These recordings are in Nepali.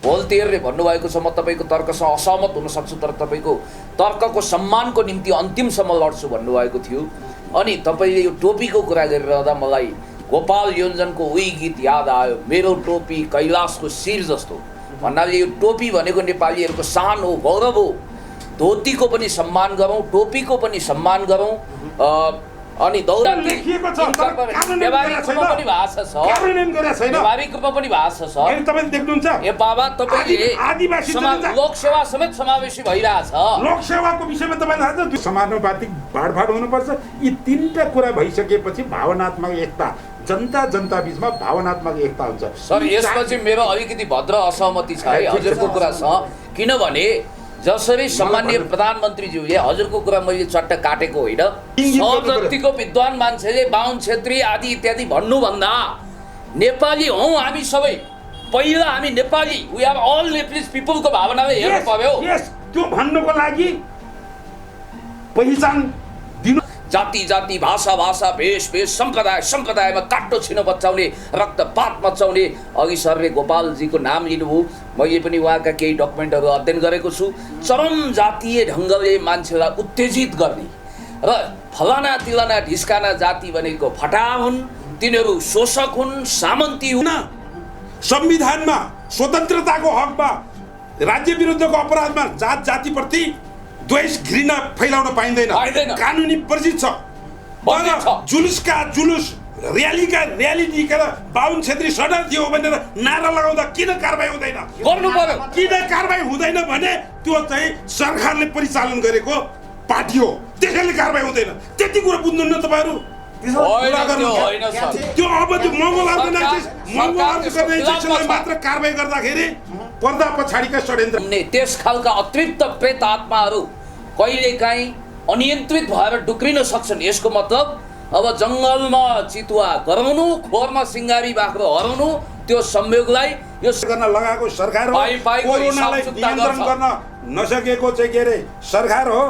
भोल्टेयरले भन्नुभएको छ म तपाईँको तर्कसँग असहमत हुन सक्छु तर तपाईँको तर्कको सम्मानको निम्ति अन्तिमसम्म लड्छु भन्नुभएको थियो। अनि तपाईँले यो टोपीको कुरा गरिरहँदा मलाई गोपाल योन्जनको उही गीत याद आयो, मेरो टोपी कैलाशको शिर जस्तो। भन्नाले यो टोपी भनेको नेपालीहरूको शान हो, गौरव हो। धोतीको पनि सम्मान गरौँ, टोपीको पनि सम्मान गरौँ। अनि लेखिएको छ व्यवहारिकमा पनि भाषा छ, व्यवहारिकमा पनि भाषा छ। तपाईले देख्नुहुन्छ ए बाबा तपाईँले आदिवासी लोकसेवा समेत समावेशी भइरहेछ। लोकसेवाको विषयमा तपाईँलाई थाहा छ समानुपातिक बाँडफाँड हुनुपर्छ। यी तीनटा कुरा भइसकेपछि भावनात्मक एकता, जनता बीचमा भावनात्मक एकता हुन्छ। सर यसमा चाहिँ मेरो अलिकति भद्र असहमति छ है हजुरको कुरासँग। किनभने जसरी सम्माननीय प्रधानमन्त्रीज्यूले हजुरको कुरा मैले चट्ट काटेको होइन, सबजतिको विद्वान मान्छेले बाहुन क्षेत्री आदि इत्यादि भन्नुभन्दा नेपाली हौँ हामी सबै, पहिला हामी Nepali, we are all Nepalese पिपलको भावनाले हेर्नु पर्यो। त्यो भन्नुको लागि पहिचान दिनु, जाति जाति भाषा भाषा भेष भेष सम्प्रदाय सम्प्रदायमा काट्टो छिनो बचाउने, रक्तपात मचाउने। अघि सरले गोपालजीको नाम लिनुभयो, मैले पनि उहाँका केही डकुमेन्टहरू अध्ययन गरेको छु। चरम जातीय ढङ्गले मान्छेलाई उत्तेजित गर्ने र फलाना तिलाना ढिस्काना जाति भनेको फटा हुन्, तिनीहरू शोषक हुन्, सामन्ती हुन्। संविधानमा स्वतन्त्रताको हकमा राज्य विरुद्धको अपराधमा जात जातिप्रति द्वेष घृणा फैलाउन पाइँदैन, कानुनी वर्जित छ। जुलुसका जुलुस र्यालीका र्याली निकालेर बाहुन क्षेत्री शरणार्थी हो भनेर नारा लगाउँदा किन कारबाही हुँदैन? गर्नु पर्यो। किन कारबाही हुँदैन भने त्यो चाहिँ सरकारले परिचालन गरेको पार्टी हो, त्यसैले कारबाही हुँदैन। त्यति कुरा बुझ्नुहुन्न तपाईँहरू? त्यो अब त्यो मङ्गोल अर्गनाइजेसनलाई मात्र कारबाही गर्दाखेरि पर्दा पछाडिका षड्यन्त्र त्यस खालका अतिरिक्त प्रेत आत्माहरू कहिलेकाहीँ अनियन्त्रित भएर डुक्रिन सक्छन्। यसको मतलब अब जङ्गलमा चितुवा गराउनु, खोरमा सिङ्गारी बाख्रो हराउनु, त्यो संयोगलाई यो गर्न लगाएको सरकार हो। कोरोनालाई नियन्त्रण गर्न नसकेको चाहिँ के अरे सरकार हो।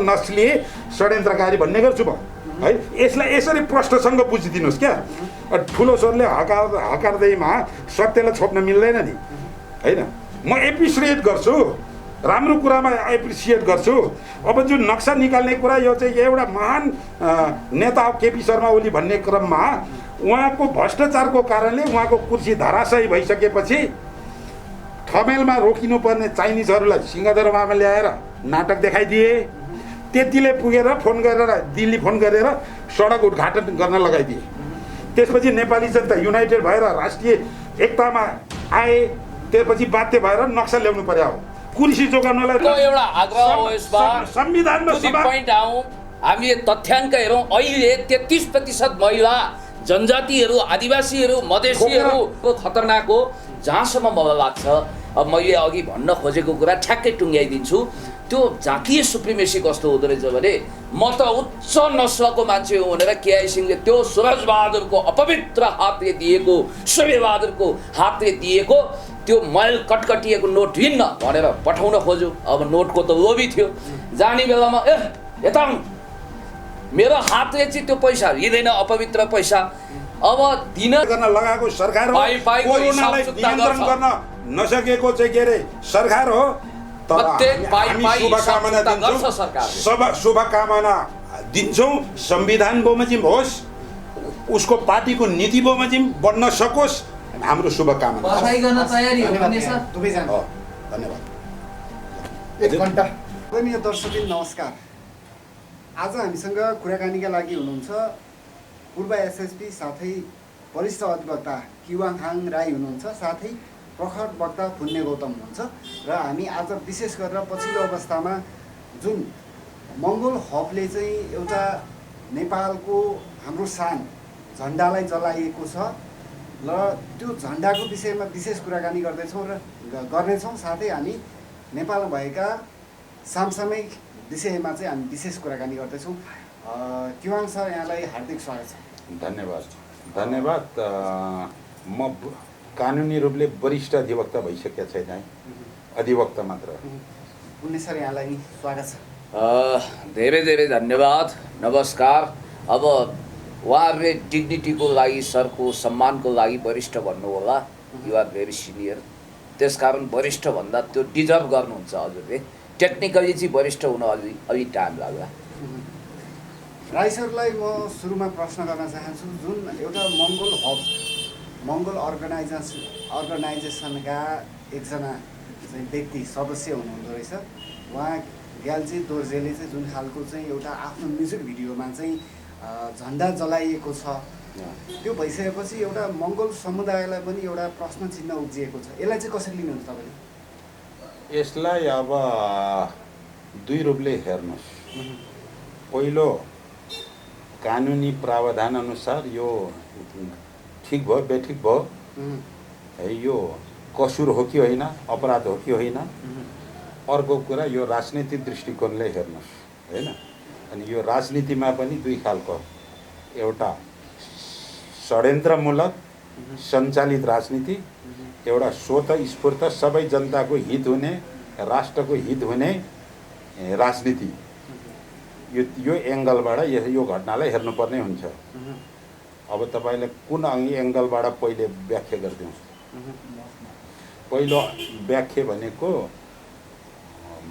नस्ली षड्यन्त्रकारी भन्ने गर्छु म है। यसलाई यसरी प्रश्नसँग बुझिदिनुहोस् क्या। ठुलो स्वरले हकार्दैमा सत्यलाई छोप्न मिल्दैन नि होइन। म एप्रिसिएट गर्छु, राम्रो कुरामा एप्रिसिएट गर्छु। अब जुन नक्सा निकाल्ने कुरा यो चाहिँ एउटा महान नेता केपी शर्मा ओली भन्ने क्रममा उहाँको भ्रष्टाचारको कारणले उहाँको कुर्सी धराशयी भइसकेपछि ठमेलमा रोकिनुपर्ने चाइनिजहरूलाई सिंहदरबारमा ल्याएर नाटक देखाइदिए। त्यतिले पुगेर फोन गरेर दिल्ली फोन गरेर सडक उद्घाटन गर्न लगाइदिए। त्यसपछि नेपाली जनता युनाइटेड भएर राष्ट्रिय एकतामा आए। त्यसपछि बाध्य भएर नक्सा ल्याउनु पर्यो कुर्सी जोगाउनलाई। एउटा आग्रह हो यसमा, संविधानमा पोइन्ट आउँ, हामीले तथ्याङ्क हेरौँ। अहिले 33% महिला, जनजातिहरू, आदिवासीहरू, मधेसीहरूको खतरनाक हो। जहाँसम्म मलाई लाग्छ, अब मैले अघि भन्न खोजेको कुरा ठ्याक्कै टुङ्ग्याइदिन्छु। त्यो जातीय सुप्रिमेसी कस्तो हुँदो रहेछ भने म त उच्च नस्लको मान्छे हो भनेर केआई सिंहले त्यो सुरजबहादुरको अपवित्र हातले दिएको, सूर्यबहादुरको हातले दिएको त्यो मैल कटकटिएको नोट हिँड्न भनेर पठाउन खोज्यो। अब नोटको त लोभी थियो। जाने बेलामा यता मेरो हातले चाहिँ त्यो पैसा लिँदैन, अपवित्र पैसा। अब दिन गर्न लगाएको सरकार हो। कोरोनालाई नियन्त्रण गर्न नसकेको चाहिँ के अरे सरकार हो। शुभकामना दिन्छौँ। संविधान बमोजिम होस्, उसको पार्टीको नीति बमोजिम बन्न सकोस्, हाम्रो शुभकामना। धन्यवाद। एक घन्टा दर्शक नमस्कार। आज हामीसँग कुराकानीका लागि हुनुहुन्छ पूर्व एसएसपी साथै वरिष्ठ अधिवक्ता किवाङहाङ राई हुनुहुन्छ, साथै प्रखर वक्ता पुण्य गौतम हुनुहुन्छ। र हामी आज विशेष गरेर पछिल्लो अवस्थामा जुन मङ्गोल हबले चाहिँ एउटा नेपालको हाम्रो शान झन्डालाई जलाइएको छ र त्यो झन्डाको विषयमा विशेष कुराकानी गर्दैछौँ र गर्नेछौँ। साथै हामी नेपालमा भएका समसामयिक विषयमा चाहिँ हामी विशेष कुराकानी गर्दैछौँ। किवाङ सर, यहाँलाई हार्दिक स्वागत छ। धन्यवाद। म कानुनी रूपले वरिष्ठ अधिवक्ता भइसकेको छैन है, अधिवक्ता मात्र। पुण्य सर, यहाँलाई नि स्वागत छ। धेरै धेरै धन्यवाद, नमस्कार। अब उहाँहरूले डिग्निटीको लागि सरको सम्मानको लागि वरिष्ठ भन्नु होला, यु आर भेरी सिनियर, त्यसकारण वरिष्ठ भन्दा त्यो डिजर्भ गर्नुहुन्छ हजुरले। टेक्निकली चाहिँ वरिष्ठ हुन अलि टाइम लाग्ला। राई सरलाई म सुरुमा प्रश्न गर्न चाहन्छु, जुन एउटा मङ्गोल अर्गनाइजेसनका एकजना चाहिँ व्यक्ति सदस्य हुनुहुँदो रहेछ, उहाँ ग्याल्जी दोर्जेले चाहिँ जुन खालको चाहिँ एउटा आफ्नो म्युजिक भिडियोमा चाहिँ झन्डा जलाइएको छ, त्यो भइसकेपछि एउटा मङ्गोल समुदायलाई पनि एउटा प्रश्न चिन्ह उब्जिएको छ। यसलाई चाहिँ कसरी लिनुहुन्छ तपाईँले? यसलाई अब दुई रूपले हेर्नुहोस्। पहिलो, कानुनी प्रावधान अनुसार यो ठिक भयो बेठिक भयो है, यो कसुर हो कि होइन, अपराध हो कि होइन। अर्को कुरा, यो राजनीतिक दृष्टिकोणले हेर्नुहोस् होइन। अनि यो राजनीतिमा पनि दुई खालको, एउटा षड्यन्त्रमूलक सञ्चालित राजनीति, एउटा स्वतःस्फूर्त सबै जनताको हित हुने, राष्ट्रको हित हुने राजनीति। यो एङ्गलबाट यो घटनालाई हेर्नुपर्ने हुन्छ। अब तपाईँले कुन एङ्गलबाट पहिले व्याख्या गरिदिनुहोस्। पहिलो व्याख्या भनेको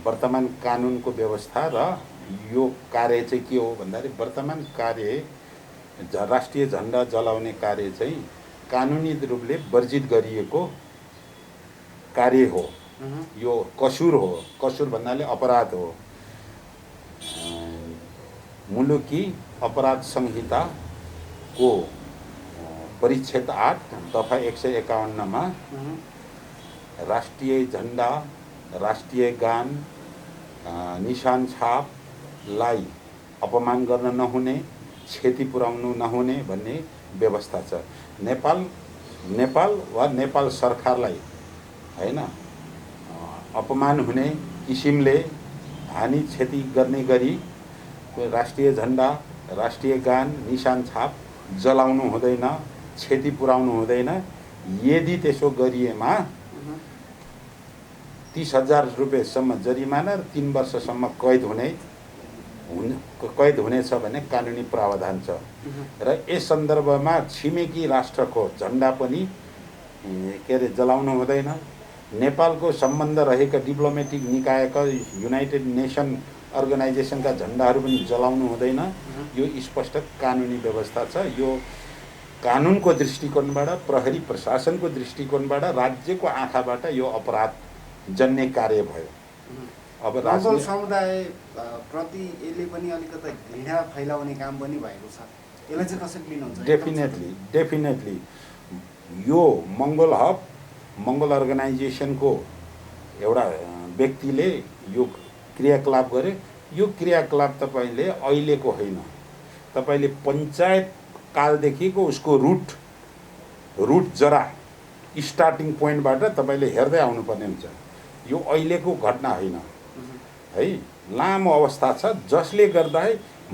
वर्तमान कानुनको व्यवस्था र यो कार्य चाहिँ के हो भन्दाखेरि, वर्तमान कार्य राष्ट्रिय झन्डा जलाउने कार्य चाहिँ कानुनी रूपले वर्जित गरिएको कार्य हो। यो कसुर हो। कसुर भन्नाले अपराध हो। मुलुकी अपराध संहिताको परिच्छेद 8 दफा 151 राष्ट्रिय झन्डा, राष्ट्रिय गान, निशान छापलाई अपमान गर्न नहुने, क्षति पुर्याउनु नहुने भन्ने व्यवस्था छ। नेपाल वा नेपाल सरकारलाई हैन अपमान हुने किसिमले हानि क्षति गर्ने गरी राष्ट्रिय झन्डा, राष्ट्रिय गान, निशान छाप जलाउनु हुँदैन, क्षति पुर्याउनु हुँदैन। यदि त्यसो गरिएमा 30,000 रुपियाँसम्म जरिमाना र 3 वर्षसम्म कैद हुनेछ भन्ने कानुनी प्रावधान छ। र यस सन्दर्भमा छिमेकी राष्ट्रको झन्डा पनि जलाउनु हुँदैन। नेपालको सम्बन्ध रहेका डिप्लोमेटिक निकायका युनाइटेड नेसन अर्गनाइजेसनका झन्डाहरू पनि जलाउनु हुँदैन। यो स्पष्ट कानुनी व्यवस्था छ। यो कानुनको दृष्टिकोणबाट, प्रहरी प्रशासनको दृष्टिकोणबाट, राज्यको आँखाबाट यो अपराध जन्य कार्य भयो। अब मङ्गोल समुदाय प्रति यसले पनि अलिकति घृणा फैलाउने काम पनि भएको छ। यसलाई चाहिँ कसरी लिनुहुन्छ? डेफिनेटली यो मङ्गोल अर्गनाइजेसनको एउटा व्यक्तिले यो क्रियाकलाप गरे। यो क्रियाकलाप तपाईँले अहिलेको होइन, तपाईँले पञ्चायत कालदेखिको उसको रुट जरा स्टार्टिङ पोइन्टबाट तपाईँले हेर्दै आउनुपर्ने हुन्छ। यो अहिलेको घटना होइन है, लामो अवस्था छ, जसले गर्दा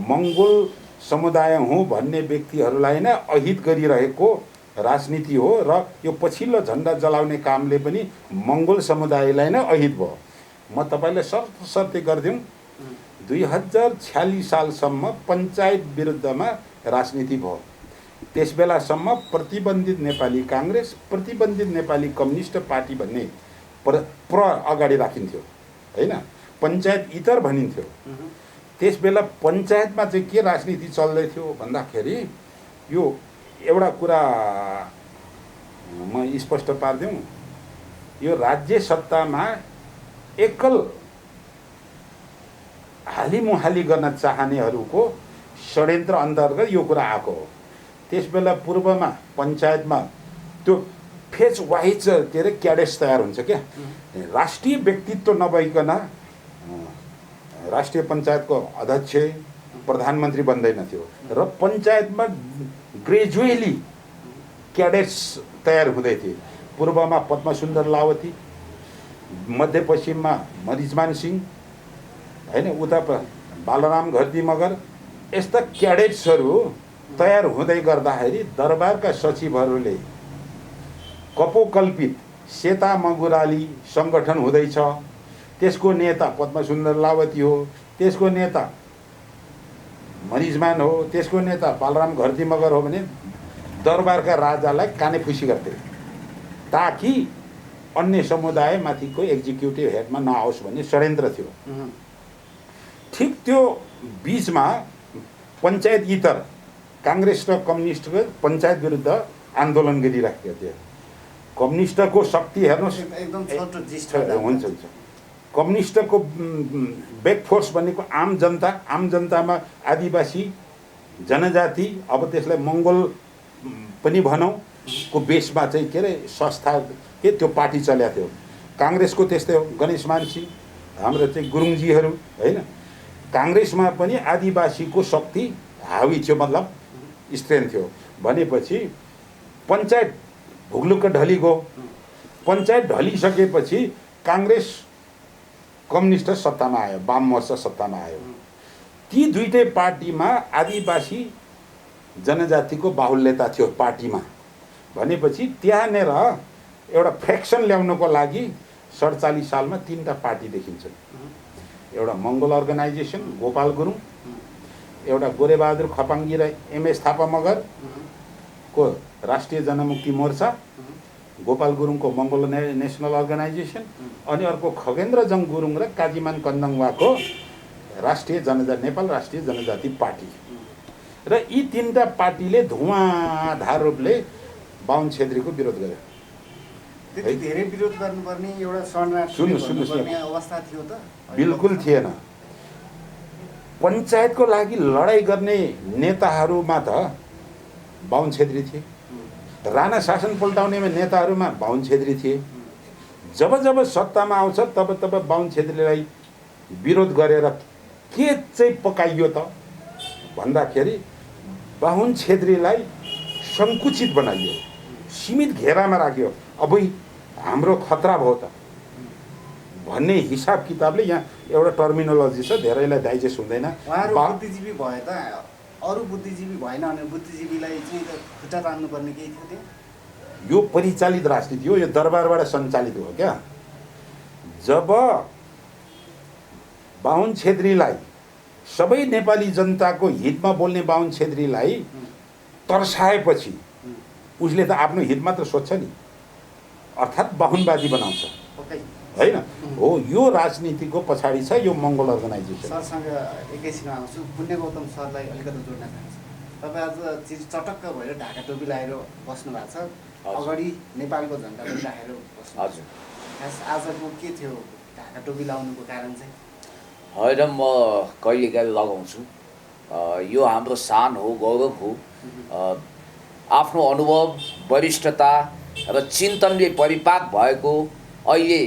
मङ्गोल समुदाय हुँ भन्ने व्यक्तिहरूलाई नै अहित गरिरहेको राजनीति हो। र यो पछिल्लो झन्डा जलाउने कामले पनि मङ्गोल समुदायलाई नै अहित भयो। म तपाईँलाई सर्ती गरिदिउँ, 2046 सालसम्म पञ्चायत विरुद्धमा राजनीति भयो। त्यस बेलासम्म प्रतिबन्धित नेपाली काङ्ग्रेस, प्रतिबन्धित नेपाली कम्युनिस्ट पार्टी भन्ने अगाडि राखिन्थ्यो होइन, पञ्चायत इतर भनिन्थ्यो। त्यस बेला पञ्चायतमा चाहिँ के राजनीति चल्दै थियो भन्दाखेरि, यो एउटा कुरा म स्पष्ट पारिदिउँ, यो राज्य सत्तामा एकल हालिमुहाली गर्न चाहनेहरूको षड्यन्त्र अन्तर्गत यो कुरा आएको हो। त्यस बेला पूर्वमा पञ्चायतमा त्यो फेज वाइज क्याडेट्स तयार हुन्छ क्या, राष्ट्रिय व्यक्तित्व नभइकन राष्ट्रिय पञ्चायतको अध्यक्ष प्रधानमन्त्री बन्दैन थियो। र पञ्चायतमा ग्रेजुअली क्याडेट्स तयार हुँदै थिए। पूर्वमा पद्मसुन्दर लावती, मध्यपश्चिममा मरिजमान सिंह होइन, उता बालराम घरती मगर, यस्ता क्याडेट्सहरू तयार हुँदै गर्दाखेरि दरबारका सचिवहरूले कपोकल्पित सेता मगुराली सङ्गठन हुँदैछ, त्यसको नेता पद्मसुन्दर लावती हो, त्यसको नेता मरिजमान हो, त्यसको नेता बालराम घरती मगर हो भने दरबारका राजालाई काने फुसी गर्थे ताकि अन्य समुदायमाथिको एक्जिक्युटिभ हेडमा नआओस् भन्ने षड्यन्त्र थियो। ठिक त्यो बिचमा पञ्चायत इतर काङ्ग्रेस र कम्युनिस्टको पञ्चायत विरुद्ध आन्दोलन गरिराखेको थियो। कम्युनिस्टको शक्ति हेर्नुहोस्, एकदम छोटो जिस्ट हुन्छ हुन्छ। कम्युनिस्टको ब्याकफोर्स भनेको आम जनता, आम जनतामा आदिवासी जनजाति, अब त्यसलाई मङ्गोल पनि भनौँ को बेसमा चाहिँ के अरे संस्था के त्यो पार्टी चलेको थियो। काङ्ग्रेसको त्यस्तै हो, गणेश मानसी हाम्रो चाहिँ गुरुङजीहरू होइन। काङ्ग्रेसमा पनि आदिवासीको शक्ति हावी थियो, मतलब स्ट्रेन्थ थियो। भनेपछि पञ्चायत भुग्लुक्क ढलिगयो। पञ्चायत ढलिसकेपछि काङ्ग्रेस कम्युनिस्ट सत्तामा आयो, वाम मोर्चा सत्तामा आयो। ती दुईटै पार्टीमा आदिवासी जनजातिको बाहुल्यता थियो पार्टीमा। भनेपछि त्यहाँनिर एउटा फ्रेक्सन ल्याउनको लागि 47 सालमा 3टा पार्टी देखिन्छन्। एउटा मङ्गोल अर्गनाइजेसन गोपाल गुरुङ, एउटा गोरेबहादुर खपाङ्गी र एमएस थापा मगरको राष्ट्रिय जनमुक्ति मोर्चा, गोपाल गुरुङको मङ्गोल नेसनल अर्गनाइजेसन, अनि अर्को खगेन्द्रजङ गुरुङ र काजीमान कन्दङवाको राष्ट्रिय जनजाति नेपाल राष्ट्रिय जनजाति पार्टी। र यी 3टा पार्टीले धुवाँधार रूपले बाहुन छेत्रीको विरोध गर्यो। त्यति धेरै विरोध गर्नुपर्ने एउटा शरणार्थी अवस्था थियो त? बिल्कुल थिएन। पञ्चायतको लागि लडाइँ गर्ने नेताहरूमा त बाहुन छेत्री थिए, राणा शासन पल्टाउनेमा नेताहरूमा बाहुन छेत्री थिए। जब जब सत्तामा आउँछ तब तब बाहुन छेत्रीलाई विरोध गरेर के चाहिँ पकाइयो त भन्दाखेरि बाहुन छेत्रीलाई सङ्कुचित बनाइयो, सीमित घेरामा राख्यो। अब हाम्रो खतरा भयो त भन्ने हिसाब किताबले यहाँ एउटा टर्मिनोलोजी छ, धेरैलाई डाइजेस्ट हुँदैन। उहाँहरू बुद्धिजीवी भए त अरू बुद्धिजीवी भएन भने बुद्धिजीवीलाई चाहिँ खुट्टा तान्नुपर्ने केही थियो त्यहाँ? यो परिचालित राजनीति हो, यो दरबारबाट सञ्चालित हो क्या। जब बाहुन छेत्रीलाई सबै नेपाली जनताको हितमा बोल्ने बाहुन छेत्रीलाई तर्साएपछि उसले त आफ्नो हित मात्र सोध्छ नि, अर्थात् बाहुनवादी बनाउँछ होइन हो। यो राजनीतिको पछाडि छ यो मङ्गोल अर्गनाइजेसन। सरसँग एकैछिन आउँछु। पुण्य गौतम सरलाई अलिकति जोड्न चाहन्छु। तपाईँ आज चिज चटक्क भएर ढाका टोपी लगाएर बस्नु भएको छ, अगाडि नेपालको झन्डा पनि राखेर बस्नु। हजुर, खास आजको के थियो ढाका टोपी लगाउनुको कारण चाहिँ? होइन, म कहिलेकाहीँ लगाउँछु। यो हाम्रो शान हो, गौरव हो। आफ्नो अनुभव, वरिष्ठता र चिन्तनले परिपाक भएको अहिले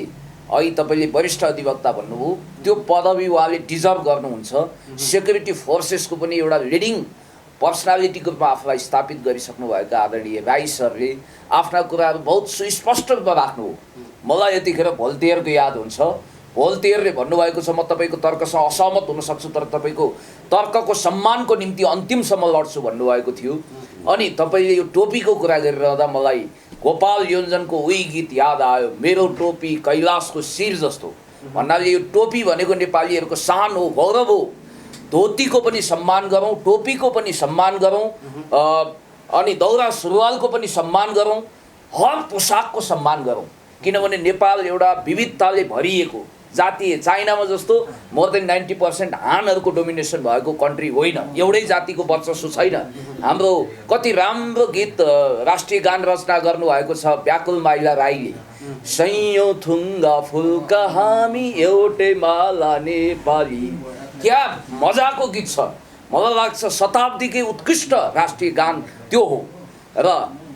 तपाईँले वरिष्ठ अधिवक्ता भन्नुभयो, त्यो पदवी उहाँले डिजर्भ गर्नुहुन्छ। सेक्युरिटी फोर्सेसको पनि एउटा लिडिङ पर्सनालिटीको रूपमा आफूलाई स्थापित गरिसक्नु भएका आदरणीय राई सरले आफ्ना कुराहरू बहुत सुस्पष्ट रूपमा राख्नुभयो। मलाई यतिखेर भोल्टेयरको याद हुन्छ। भोल्टेयरले भन्नुभएको छ, म तपाईँको तर्कसँग असहमत हुन सक्छु तर तपाईँको तर्कको सम्मानको निम्ति अन्तिमसम्म लड्छु भन्नुभएको थियो। अनि तपाईँले यो टोपीको कुरा गरिरहँदा मलाई गोपाल योन्जनको उही गीत याद आयो, मेरो टोपी कैलाशको शिर जस्तो। भन्नाले यो टोपी भनेको नेपालीहरूको शान हो, गौरव हो। धोतीको पनि सम्मान गरौँ, टोपीको पनि सम्मान गरौँ, अनि दौरा सुरुवालको पनि सम्मान गरौँ, हर पोसाकको सम्मान गरौँ। किनभने नेपाल एउटा विविधताले भरिएको जातीय, चाइनामा जस्तो मोर देन 90% हानहरूको डोमिनेसन भएको कन्ट्री होइन, एउटै जातिको वर्चस्व छैन। हाम्रो कति राम्रो गीत राष्ट्रिय गान रचना गर्नुभएको छ व्याकुल माइला राईले, सैयौँ थुङ्गा फुलका हामी एउटै माला नेपाली। क्या मजाको गीत छ। मलाई लाग्छ शताब्दीकै उत्कृष्ट राष्ट्रिय गान त्यो हो। र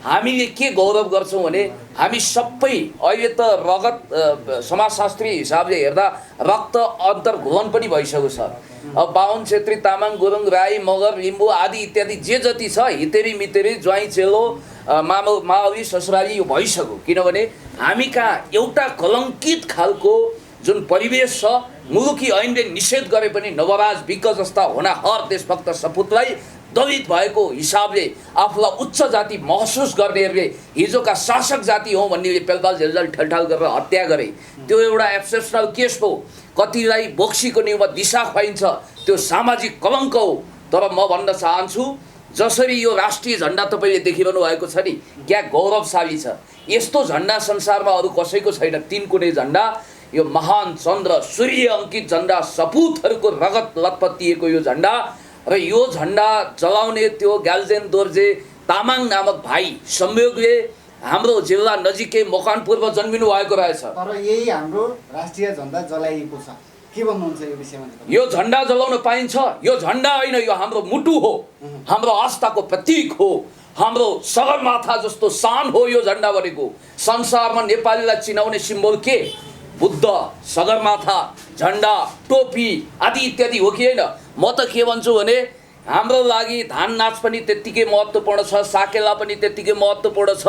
हामीले के गौरव गर्छौँ भने हामी सबै अहिले त रगत समाजशास्त्री हिसाबले हेर्दा रक्त अन्तर्घुवन पनि भइसक्यो छ। अब बाहुन छेत्री, तामाङ, गुरुङ, राई, मगर, लिम्बू आदि इत्यादि जे जति छ हितेरी मितेरी, ज्वाइँ चेलो, मावली ससुराली यो भइसक्यो। किनभने हामी कहाँ एउटा कलङ्कित खालको जुन परिवेश छ, मुलुकी ऐनले निषेध गरे पनि नवराज विक जस्ता होनाहर देशभक्त सपुतलाई दलित भएको हिसाबले आफूलाई उच्च जाति महसुस गर्नेहरूले हिजोका शासक जाति हौँ भन्नेले पेलपाल झेलझाल ठेलठाल गरेर हत्या गरे। त्यो एउटा एक्सेप्सनल केस हो। कतिलाई बोक्सीको न्युमा दिशा खुवाइन्छ, त्यो सामाजिक कलङ्क हो। तर म भन्न चाहन्छु जसरी यो राष्ट्रिय झन्डा तपाईँले देखिरहनु भएको छ नि क्या गौरवशाली छ। यस्तो झन्डा संसारमा अरू कसैको छैन। 3 कुने झन्डा, यो महान चन्द्र सूर्य अङ्कित झन्डा, सपुतहरूको रगत लतपतिएको यो झन्डा र यो झन्डा जलाउने त्यो ग्याल्जेन दोर्जे तामाङ नामक भाइ संयोगले हाम्रो जिल्ला नजिकै मकवानपुरमा जन्मिनु भएको रहेछ। तर यही हाम्रो राष्ट्रिय झन्डा जलाइएको छ। के भन्नुहुन्छ यो विषयमा? यो झन्डा जलाउन पाइन्छ? यो झन्डा होइन, यो हाम्रो मुटु हो, हाम्रो आस्थाको प्रतीक हो, हाम्रो सगरमाथा जस्तो शान हो यो झन्डा भनेको। संसारमा नेपालीलाई चिनाउने सिम्बल के? बुद्ध, सगरमाथा, झन्डा, टोपी आदि इत्यादि हो कि होइन? म त के भन्छु भने हाम्रो लागि धान नाच पनि त्यत्तिकै महत्त्वपूर्ण छ, साकेला पनि त्यत्तिकै महत्त्वपूर्ण छ,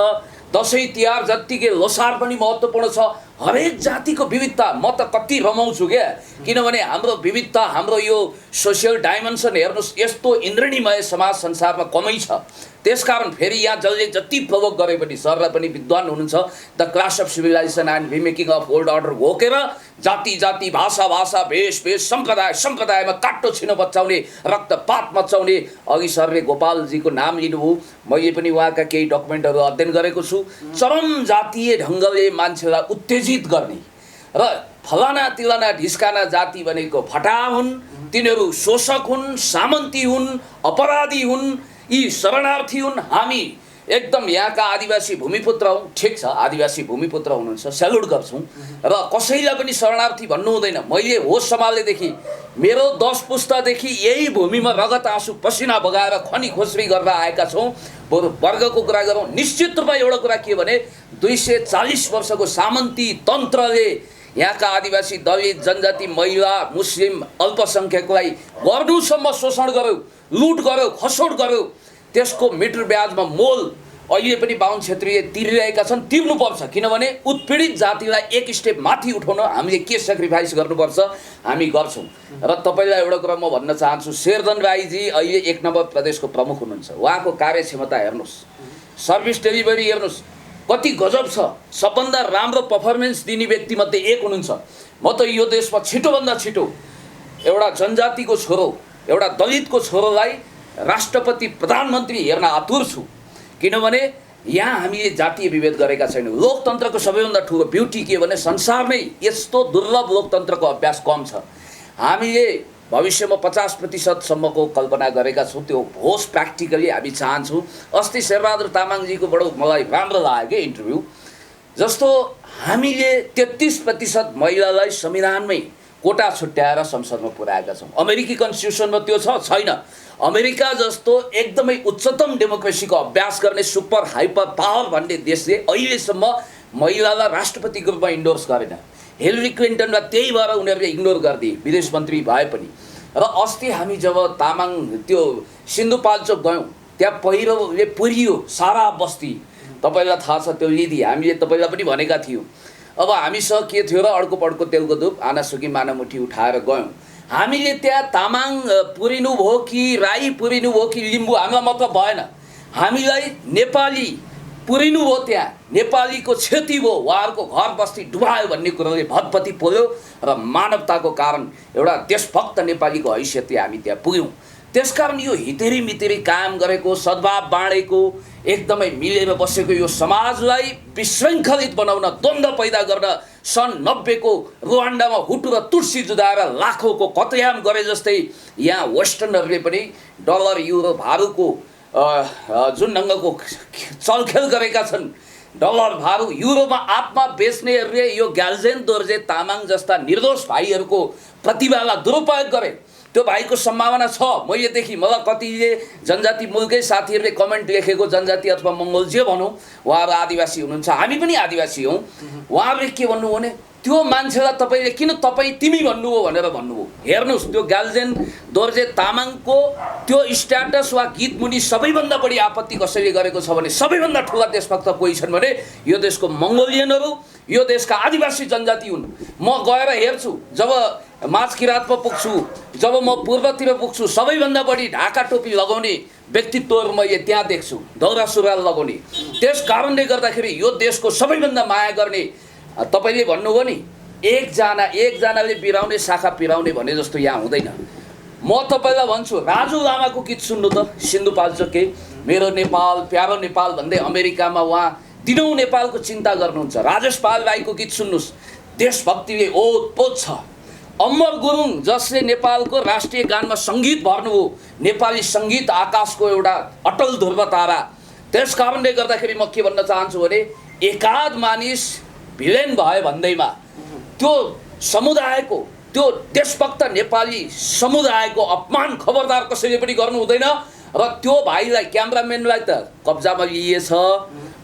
दसैँ तिहार जत्तिकै लोसार पनि महत्त्वपूर्ण छ। हरेक जातिको विविधता म त कति रमाउँछु क्या, किनभने हाम्रो विविधता, हाम्रो यो सोसियल डाइमेन्सन हेर्नुहोस्, यस्तो इन्द्रणीमय समाज संसारमा कमै छ। त्यसकारण फेरि यहाँ जसले जति प्रभोग गरे पनि सरलाई पनि विद्वान हुनुहुन्छ, the class of civilization and remaking of old order घोकेर जाति जाति भाषा भाषा भेष भेष सम्प्रदाय सम्प्रदायमा काट्टो छिनो बचाउने, रक्तपात मचाउने। अघि सरले गोपालजीको नाम लिनुभयो, मैले पनि उहाँका केही डकुमेन्टहरू अध्ययन गरेको छु। चरम जातीय ढङ्गले मान्छेलाई उत्तेजित गर्ने र फलाना तिलाना ढिस्काना जाति भनेको फटा हुन्, तिनीहरू शोषक हुन्, सामन्ती हुन्, अपराधी हुन्, यी शरणार्थी हुन्। हामी एकदम यहाँका आदिवासी भूमिपुत्र हौँ, ठिक छ, आदिवासी भूमिपुत्र हुनुहुन्छ, सेल्युट गर्छौँ र कसैलाई पनि शरणार्थी भन्नु हुँदैन। मैले होस सम्हालेदेखि मेरो 10 पुस्तादेखि यही भूमिमा रगत आँसु पसिना बगाएर खनी खोस्री गरेर आएका छौँ। बरु वर्गको कुरा गरौँ, निश्चित रूपमा एउटा कुरा के भने 240 वर्षको सामन्ती तन्त्रले यहाँका आदिवासी दलित जनजाति महिला मुस्लिम अल्पसङ्ख्यकलाई गर्नुसम्म शोषण गर्यो, लुट गर्यो, खसोट गर्यो। त्यसको मिटर ब्याजमा मोल अहिले पनि बाहुन क्षेत्रीले तिरिरहेका छन्, तिर्नुपर्छ। किनभने उत्पीडित जातिलाई एक स्टेप माथि उठाउन हामीले के सेक्रिफाइस गर्नुपर्छ हामी गर्छौँ। र तपाईँलाई एउटा कुरा म भन्न चाहन्छु, शेरधन राईजी अहिले 1 नम्बर प्रदेशको प्रमुख हुनुहुन्छ। उहाँको कार्यक्षमता हेर्नुहोस्, सर्भिस डेलिभरी हेर्नुहोस्, कति गजब छ। सबभन्दा राम्रो पर्फर्मेन्स दिने व्यक्तिमध्ये एक हुनुहुन्छ। म त यो देशमा छिटोभन्दा छिटो एउटा जनजातिको छोरो, एउटा दलितको छोरोलाई राष्ट्रपति प्रधानमन्त्री हेर्न आतुर छु। किनभने यहाँ हामीले जातीय विभेद गरेका छैनौँ। लोकतन्त्रको सबैभन्दा ठुलो ब्युटी के भने संसारमै यस्तो दुर्लभ लोकतन्त्रको अभ्यास कम छ। हामीले भविष्यमा 50% सम्मको कल्पना गरेका छौँ, त्यो होस् प्र्याक्टिकली हामी चाहन्छौँ। अस्ति शेरबहादुर तामाङजीको बडो मलाई राम्रो लाग्यो कि इन्टरभ्यू, जस्तो हामीले 33% महिलालाई संविधानमै कोटा छुट्याएर संसदमा पुर्याएका छौँ। अमेरिकी कन्स्टिट्युसनमा त्यो छैन। अमेरिका जस्तो एकदमै उच्चतम डेमोक्रेसीको अभ्यास गर्ने सुपर हाइपर पावर भन्ने देशले अहिलेसम्म महिलालाई राष्ट्रपतिको रूपमा इन्डोर्स गरेन। हिलरी क्लिन्टनलाई त्यही भएर उनीहरूले इग्नोर गरिदिए विदेश मन्त्री भए पनि। र अस्ति हामी जब तामाङ त्यो सिन्धुपाल्चोक गयौँ, त्यहाँ पहिरोले पुरियो सारा बस्ती। तपाईँलाई थाहा छ त्यो लिदी हामीले तपाईँलाई पनि भनेका थियौँ। अब हामीसँग के थियो र अर्को पड्को तेलको धुप आनासुकी मानामुठी उठाएर गयौँ। हामीले त्यहाँ तामाङ पुरिनु भयो कि राई पुरिनु भयो कि लिम्बू हामीलाई मतलब भएन। हामीलाई नेपाली पुरिनु भयो, त्यहाँ नेपालीको क्षति भयो, उहाँहरूको घर बस्ती डुबायो भन्ने कुरोले भतपति पोल्यो र मानवताको कारण एउटा देशभक्त नेपालीको हैसियतले हामी त्यहाँ पुग्यौँ। त्यसकारण यो हितेरी मितेरी कायम गरेको, सद्भाव बाँडेको, एकदमै मिलेर बसेको यो समाजलाई विशृङ्खलित बनाउन, द्वन्द्व पैदा गर्न सन् 90 को रुवान्डामा हुटु र तुर्सी जुधाएर लाखौँको कतयाम गरे जस्तै यहाँ वेस्टर्नहरूले पनि डलर युरो भारूको जुन ढङ्गको चलखेल गरेका छन्। डलर भारू युरोमा आत्मा बेच्नेहरूले यो ग्याल्जेन दोर्जे तामाङ जस्ता निर्दोष भाइहरूको प्रतिभालाई दुरुपयोग गरे। त्यो भाइको सम्भावना छ। मैलेदेखि मलाई कतिले जनजाति मूलकै साथीहरूले कमेन्ट लेखेको, जनजाति अथवा मङ्गोल जे भनौँ, उहाँहरू आदिवासी हुनुहुन्छ, हामी पनि आदिवासी हौँ। उहाँहरूले के भन्नु भने त्यो मान्छेलाई तपाईँले किन तिमी भन्नुभयो भनेर भन्नुभयो। हेर्नुहोस्, त्यो ग्याल्जेन दोर्जे तामाङको त्यो स्ट्याटस वा गीत मुनि सबैभन्दा बढी आपत्ति कसैले गरेको छ भने सबैभन्दा ठुला देशभक्त कोही छन् भने यो देशको मङ्गोलियनहरू, यो देशका आदिवासी जनजाति हुन्। म गएर हेर्छु, जब माझ किराँतमा पुग्छु, जब म पूर्वतिर पुग्छु, सबैभन्दा बढी ढाका टोपी लगाउने व्यक्तित्वहरू मैले त्यहाँ देख्छु, दौरा सुरुवाल लगाउने। त्यस कारणले गर्दाखेरि यो देशको सबैभन्दा माया गर्ने, तपाईँले भन्नुभयो नि एकजनाले बिराउने शाखा पिराउने भने जस्तो यहाँ हुँदैन। म तपाईँलाई भन्छु राजु लामाको गीत सुन्नु त सिन्धुपाल्चोके मेरो नेपाल प्यारो नेपाल भन्दै अमेरिकामा उहाँ दिनौँ नेपालको चिन्ता गर्नुहुन्छ। राजेश पाल राईको गीत सुन्नुहोस्, देशभक्तिले ओतपोत छ। अमर गुरुङ जसले नेपालको राष्ट्रिय गानमा सङ्गीत भर्नुभयो, नेपाली सङ्गीत आकाशको एउटा अटल ध्रुव तारा। त्यस कारणले गर्दाखेरि म के भन्न चाहन्छु भने एकाध मानिस भिलेन भयो भन्दैमा त्यो समुदायको, त्यो देशभक्त नेपाली समुदायको अपमान खबरदार कसैले पनि गर्नु हुँदैन। र त्यो भाइलाई, क्यामराम्यानलाई त कब्जामा लिइएछ,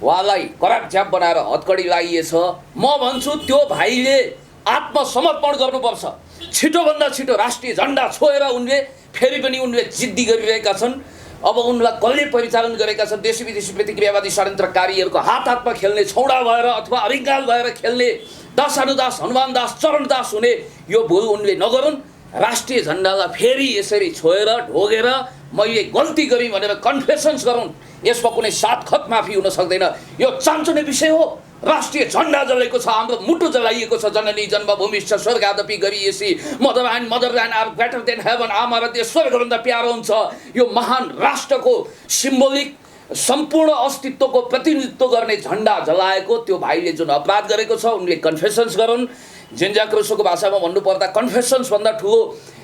उहाँलाई कराप झ्याप बनाएर हतकडी लगाइएछ। म भन्छु त्यो भाइले आत्मसमर्पण गर्नुपर्छ। छिटोभन्दा छिटो राष्ट्रिय झन्डा छोएर उनले फेरि पनि उनले जिद्दी गरिरहेका छन्। अब उनलाई कसले परिचालन गरेका छन्, देशी विदेशी प्रतिक्रियावादी षड्यन्त्रकारीहरूको हात हातमा खेल्ने छौडा भएर अथवा अभिज्ञान भएर खेल्ने दास अनुदास हनुमान दास चरणदास हुने यो भुल उनले नगरून्। राष्ट्रिय झन्डालाई फेरि यसरी छोएर ढोगेर मैले गल्ती गरेँ भनेर कन्फेसन्स गरून्। यसमा कुनै सातखत माफी हुन सक्दैन। यो चान्चुने विषय हो। राष्ट्रिय झन्डा जलेको छ, हाम्रो मुटु जलाइएको छ। जननी जन्मभूमिश्च स्वर्गादपि गरिएसी, motherland are better than heaven. आमा देश स्वर्गभन्दा प्यारो हुन्छ। यो महान राष्ट्रको सिम्बोलिक सम्पूर्ण अस्तित्वको प्रतिनिधित्व गर्ने झन्डा जलाएको त्यो भाइले जुन अपराध गरेको छ उनले कन्फेसन्स गरून्। जेन्जा क्रुसोको भाषामा भन्नुपर्दा कन्फेसन्स भन्दा ठुलो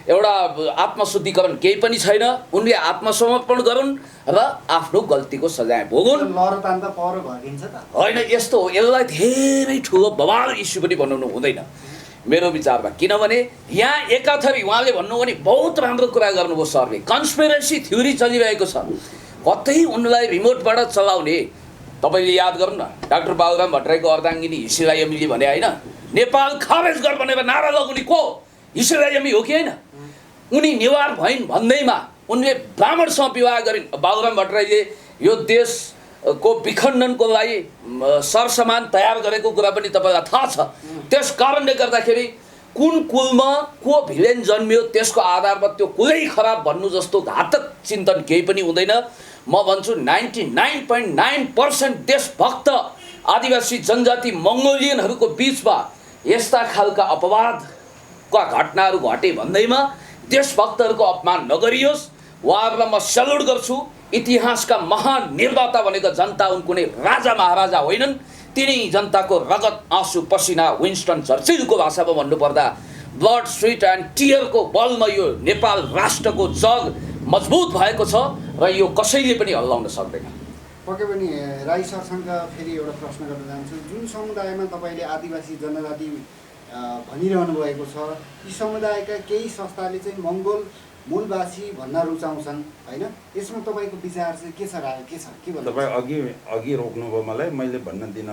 एउटा आत्मशुद्धिकरण केही पनि छैन। उनले आत्मसमर्पण गरून् र आफ्नो गल्तीको सजाय भोगुन्। होइन, यस्तो हो। यसलाई धेरै ठुलो बवाल इस्यु पनि बनाउनु हुँदैन मेरो विचारमा। किनभने यहाँ एकाथरी उहाँले भन्नु भने बहुत राम्रो कुरा गर्नुभयो सरले। कन्स्पिरेसी थ्योरी चलिरहेको छ, कतै उनलाई रिमोटबाट चलाउने। तपाईँले याद गर्नु न, डाक्टर बाबुराम भट्टराईको अर्धाङ्गिनी हिसिलायमीले भने होइन, नेपाल खारेज गर भनेर नारा लगाउने को हिसिलायमी हो कि होइन? उनी नेवार भइन् भन्दैमा उनले ब्राह्मणसँग विवाह गरिन्। बाबुराम भट्टराईले यो देशको विखण्डनको लागि सरसमान तयार गरेको कुरा पनि तपाईँलाई थाहा छ। त्यस कारणले गर्दाखेरि कुन कुलमा को भिलेन जन्मियो त्यसको आधारमा त्यो कुलै खराब भन्नु जस्तो घातक चिन्तन केही पनि हुँदैन। म भन्छु 99.9% देशभक्त आदिवासी जनजाति मङ्गोलियनहरूको बिचमा यस्ता खालका अपवादका घटनाहरू घटे भन्दैमा देशभक्तहरूको अपमान नगरियोस्। उहाँहरूलाई म सल्युट गर्छु। इतिहासका महान निर्माता भनेको जनता हुन्, कुनै राजा महाराजा होइनन्। तिनै जनताको रगत आँसु पसिना, विन्स्टन चर्चिलको भाषामा भन्नुपर्दा ब्लड स्वेट एन्ड टियरको बलमा यो नेपाल राष्ट्रको जग मजबुत भएको छ र यो कसैले पनि हल्लाउन सक्दैन। पक्कै पनि राई सरसँग फेरि एउटा प्रश्न गर्न चाहन्छु। जुन समुदायमा तपाईँले आदिवासी जनजाति भनिरहनु भएको छ, यी समुदायका केही संस्थाले चाहिँ मङ्गोल मूलवासी भन्न रुचाउँछन् होइन? यसमा तपाईँको विचार चाहिँ के छ, राय के छ, के भन्नु? तपाईँ अघि रोक्नुभयो मलाई, मैले भन्न दिन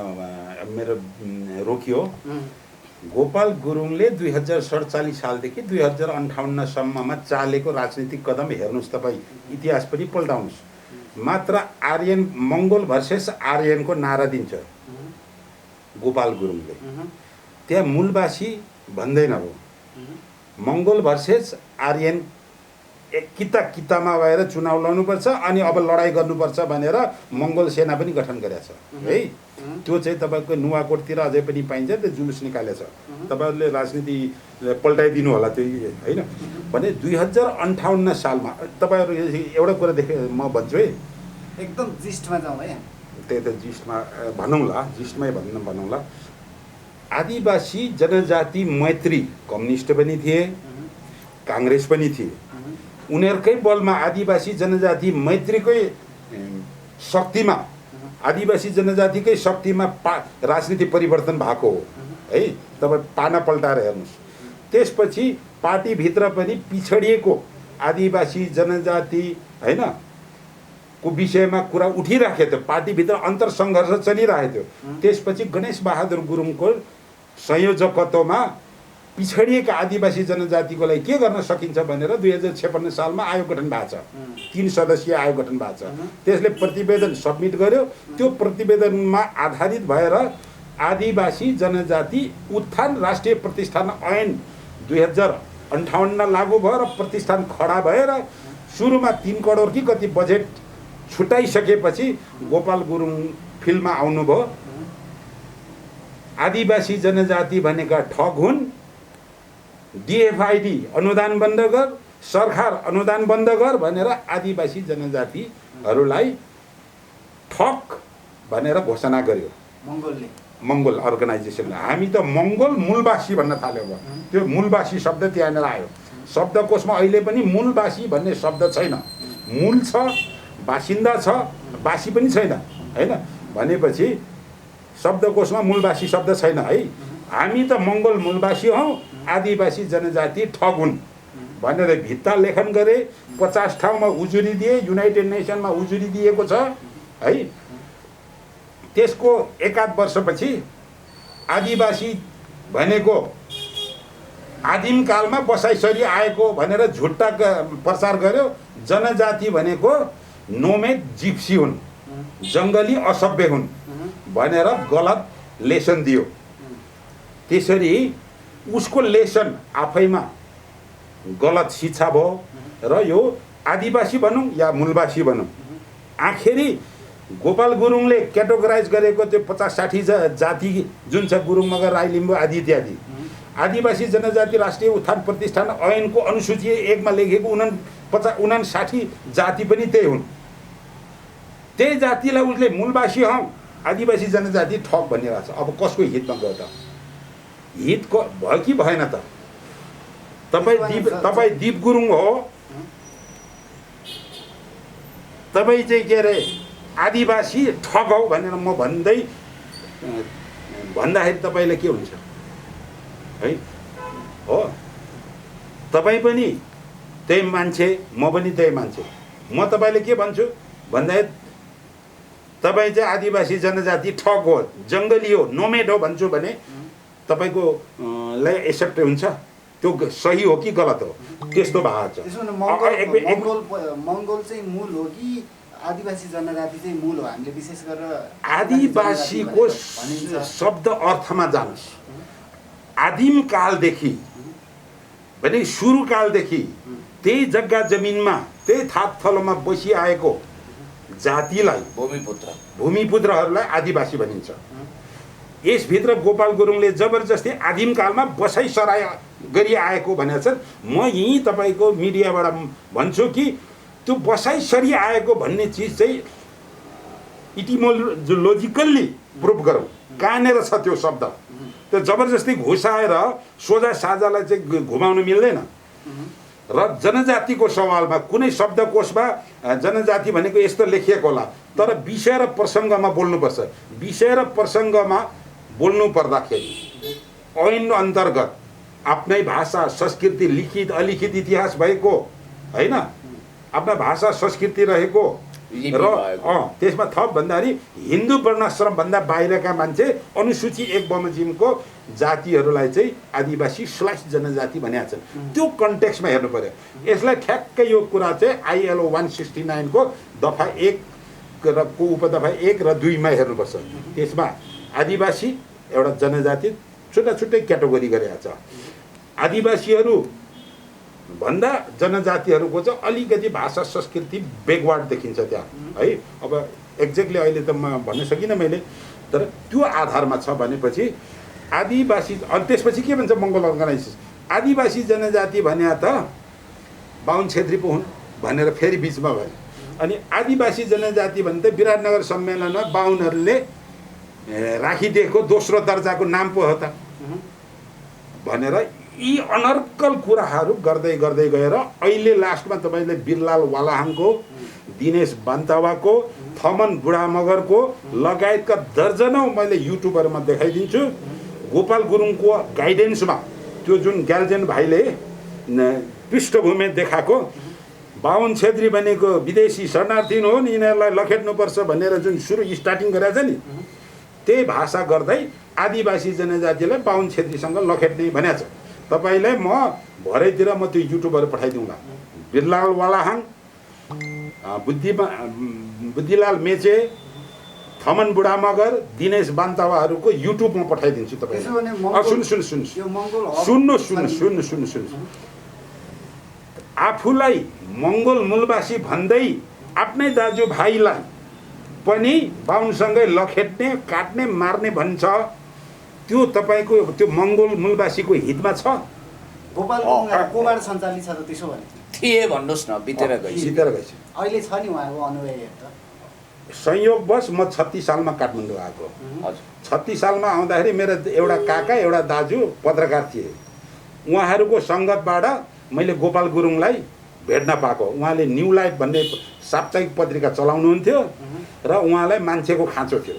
मेरो रोकियो। गोपाल गुरुङले 2047 सालदेखि 2058 सम्ममा चालेको राजनीतिक कदम हेर्नुहोस्, तपाईँ इतिहास पनि पल्टाउनुहोस्। मात्र आर्यन मङ्गोल भर्सेस आर्यनको नारा दिन्छ गोपाल गुरुङले। त्यहाँ मूलवासी भन्दैन हो, मङ्गोल भर्सेस आर्यन कितामा भएर चुनाव लड्नुपर्छ अनि अब लडाइँ गर्नुपर्छ भनेर मङ्गोल सेना पनि गठन गरेको छ है। त्यो चाहिँ तपाईँको नुवाकोटतिर अझै पनि पाइन्छ, त्यो जुलुस निकालेछ। तपाईँहरूले राजनीति पल्टाइदिनु होला त्यो होइन भने 2058 सालमा तपाईँहरू एउटा कुरा देखेँ म भन्छु है, एकदम जिस्टमा जाउँ है। त्यही त जिस्टमा भनौँला, जिस्टमै भनौँला। आदिवासी जनजाति मैत्री कम्युनिस्ट पनि थिए, काङ्ग्रेस पनि थिए। उनीहरूकै बलमा आदिवासी जनजाति मैत्रीकै शक्तिमा, आदिवासी जनजातिकै शक्तिमा राजनीति परिवर्तन भएको हो है। तपाईँ पाना पल्टाएर हेर्नुहोस्। त्यसपछि पार्टीभित्र पनि पिछडिएको आदिवासी जनजाति होइन को विषयमा कुरा उठिराखेको थियो, पार्टीभित्र अन्तर सङ्घर्ष चलिरहेको थियो। त्यसपछि गणेश बहादुर गुरुङको संयोजकत्वमा पिछडिएका आदिवासी जनजातिको लागि के गर्न सकिन्छ भनेर 2056 सालमा आयोग गठन भएको छ। 3 सदस्यीय आयोग गठन भएको छ। त्यसले प्रतिवेदन सब्मिट गर्यो। त्यो प्रतिवेदनमा आधारित भएर आदिवासी जनजाति उत्थान राष्ट्रिय प्रतिष्ठान ऐन 2058 लागू भयो र प्रतिष्ठान खडा भएर सुरुमा 3 करोड कि कति बजेट छुटाइसकेपछि गोपाल गुरुङ फिल्डमा आउनुभयो। आदिवासी जनजाति भनेका ठग हुन्, डिएफआइडी अनुदान बन्द गर, सरकार अनुदान बन्द गर भनेर आदिवासी जनजातिहरूलाई ठक भनेर घोषणा गर्यो मङ्गोलले। मङ्गोल अर्गनाइजेसनले। हामी त मङ्गोल मूलवासी भन्न थाल्यो अब। त्यो मूलवासी शब्द त्यहाँनिर आयो। शब्दकोशमा अहिले पनि मूलवासी भन्ने शब्द छैन। मूल छ, बासिन्दा छ, वासी पनि छैन, हैन? भनेपछि शब्दकोशमा मूलवासी शब्द छैन है। हामी त मङ्गोल मूलवासी हौँ, आदिवासी जनजाति ठग हुन् भनेर भित्ता लेखन गरे। 50 ठाउँमा उजुरी दिए, युनाइटेड नेसनमा उजुरी दिएको छ है। त्यसको एकाध वर्षपछि आदिवासी भनेको आदिम कालमा बसाइसरी आएको भनेर झुट्टा प्रचार गर्यो। जनजाति भनेको नोमेड जिप्सी हुन्, जङ्गली असभ्य हुन् भनेर गलत लेसन दियो। त्यसरी उसको लेसन आफैमा गलत शिक्षा भयो र यो आदिवासी भनौँ या मूलवासी भनौँ, आखिरी गोपाल गुरुङले क्याटेगोराइज गरेको त्यो 50-60 जाति जुन छ, गुरुङ, मगर, राई, लिम्बू आदि इत्यादि, आदिवासी जनजाति राष्ट्रिय उत्थान प्रतिष्ठान ऐनको अनुसूची 1 मा लेखेको 59 जाति पनि त्यही हुन्। त्यही जातिलाई उसले मूलवासी हौँ, आदिवासी जनजाति ठग भनिरहेको छ। अब कसको हितमा गयो त? हितको भयो कि भएन त? तपाईँ दिप गुरुङ हो, तपाईँ चाहिँ के अरे आदिवासी ठग हौ भनेर म भन्दाखेरि तपाईँलाई के हुन्छ है? हो, तपाईँ पनि त्यही मान्छे, म पनि त्यही मान्छे। म तपाईँले के भन्छु भन्दाखेरि तपाईँ चाहिँ आदिवासी जनजाति ठग हो, जङ्गली हो, नोमेड हो भन्छु भने तपाईँको लाई एक्सेप्ट हुन्छ? त्यो सही हो कि गलत हो? त्यस्तो भएको छ। मङ्गोल चाहिँ मूल हो कि आदिवासी जनजाति चाहिँ मूल हो? हामीले विशेष गरेर आदिवासीको शब्द अर्थमा जानुहोस्। आदिम कालदेखि भने सुरु कालदेखि त्यही जग्गा जमिनमा, त्यही थाप थलोमा बसिआएको जातिलाई, भूमिपुत्रहरूलाई आदिवासी भनिन्छ। यसभित्र गोपाल गुरुङले जबरजस्ती आदिम कालमा बसाइ सराय गरिआएको भनेको छ। म यहीँ तपाईँको मिडियाबाट भन्छु कि त्यो बसाइ सरी आएको भन्ने चिज चाहिँ इटिमोलोजिकल्ली प्रुभ गरौँ, कहाँनिर छ त्यो शब्द। त्यो जबरजस्ती घुसाएर सोझा साझालाई चाहिँ घुमाउनु मिल्दैन। र जनजातिको सवालमा कुनै शब्दकोशमा जनजाति भनेको यस्तो लेखिएको होला, तर विषय र प्रसङ्गमा बोल्नुपर्छ। विषय र प्रसङ्गमा बोल्नु पर्दाखेरि ऐन अन्तर्गत आफ्नै भाषा, संस्कृति, लिखित अलिखित इतिहास भएको होइन, आफ्ना भाषा संस्कृति रहेको र त्यसमा थप भन्दाखेरि हिन्दू वर्णाश्रमभन्दा बाहिरका मान्छे अनुसूची 1 बमोजिमको जातिहरूलाई चाहिँ आदिवासी / जनजाति भनेका छन्। त्यो कन्टेक्स्टमा हेर्नु पर्यो। यसलाई ठ्याक्कै यो कुरा चाहिँ ILO 169 को दफा 1 र को उपदफा 1 र 2 मा हेर्नुपर्छ। त्यसमा आदिवासी एउटा जनजाति छुट्टै क्याटेगोरी गरेको छ। आदिवासीहरू भन्दा जनजातिहरूको चाहिँ अलिकति भाषा संस्कृति बेकवार्ड देखिन्छ त्यहाँ है। अब एक्ज्याक्टली अहिले त म भन्न सकिनँ मैले, तर त्यो आधारमा छ भनेपछि आदिवासी। अनि त्यसपछि के भन्छ मङ्गोल अर्गनाइजेसन? आदिवासी जनजाति भने त बाहुन छेत्री पो हुन् भनेर फेरि बिचमा भयो। अनि आदिवासी जनजाति भने त विराटनगर सम्मेलनमा बाहुनहरूले राखिदिएको दोस्रो दर्जाको नाम पो हो त भनेर यी अनर्कल कुराहरू गर्दै गर्दै गएर अहिले लास्टमा तपाईँले बिरलाल वालाहाङको, दिनेश बान्तावाको, थमन बुढामगरको लगायतका दर्जनौँ मैले युट्युबहरूमा देखाइदिन्छु। गोपाल गुरुङको गाइडेन्समा त्यो जुन ग्याल्जेन भाइले पृष्ठभूमि देखाएको, बाहुन छेत्री भनेको विदेशी शरणार्थी हो नि, यिनीहरूलाई लखेट्नुपर्छ भनेर जुन सुरु स्टार्टिङ गरेको छ नि, त्यही भाषा गर्दै आदिवासी जनजातिलाई बाहुन छेत्रीसँग लखेट्ने भनेको छ। तपाईँलाई म भरेतिर म त्यो युट्युबहरू पठाइदिउँला। बिरलाल वालाहाङ, बुद्धिलाल मेचे, थमन बुढामगर, दिनेश बान्तावाहरूको युट्युबमा पठाइदिन्छु तपाईँलाई। सुन्नु आफूलाई मङ्गोल मूलवासी भन्दै आफ्नै दाजुभाइलाई पनि बाहुनसँगै लखेट्ने, काट्ने, मार्ने भन्छ। त्यो तपाईँको त्यो मङ्गोल मूलवासीको हितमा छ? गोपाल गुरुङ कोबाट सञ्चालित छ त त्यसो भने थिए भन्नुहोस् न बितेर गइसक्यो जितेर गएछ। अहिले छ नि उहाँको अनुयायीहरू त संयोगवश म 36 सालमा काठमाडौँ आएको। हजुर 36 सालमा आउँदाखेरि मेरो एउटा काका एउटा दाजु पत्रकार थिए। उहाँहरूको सङ्गतबाट मैले गोपाल गुरुङलाई भेट्न पाएको। उहाँले न्यू लाइफ भन्ने साप्ताहिक पत्रिका चलाउनुहुन्थ्यो र उहाँलाई मान्छेको खाँचो थियो।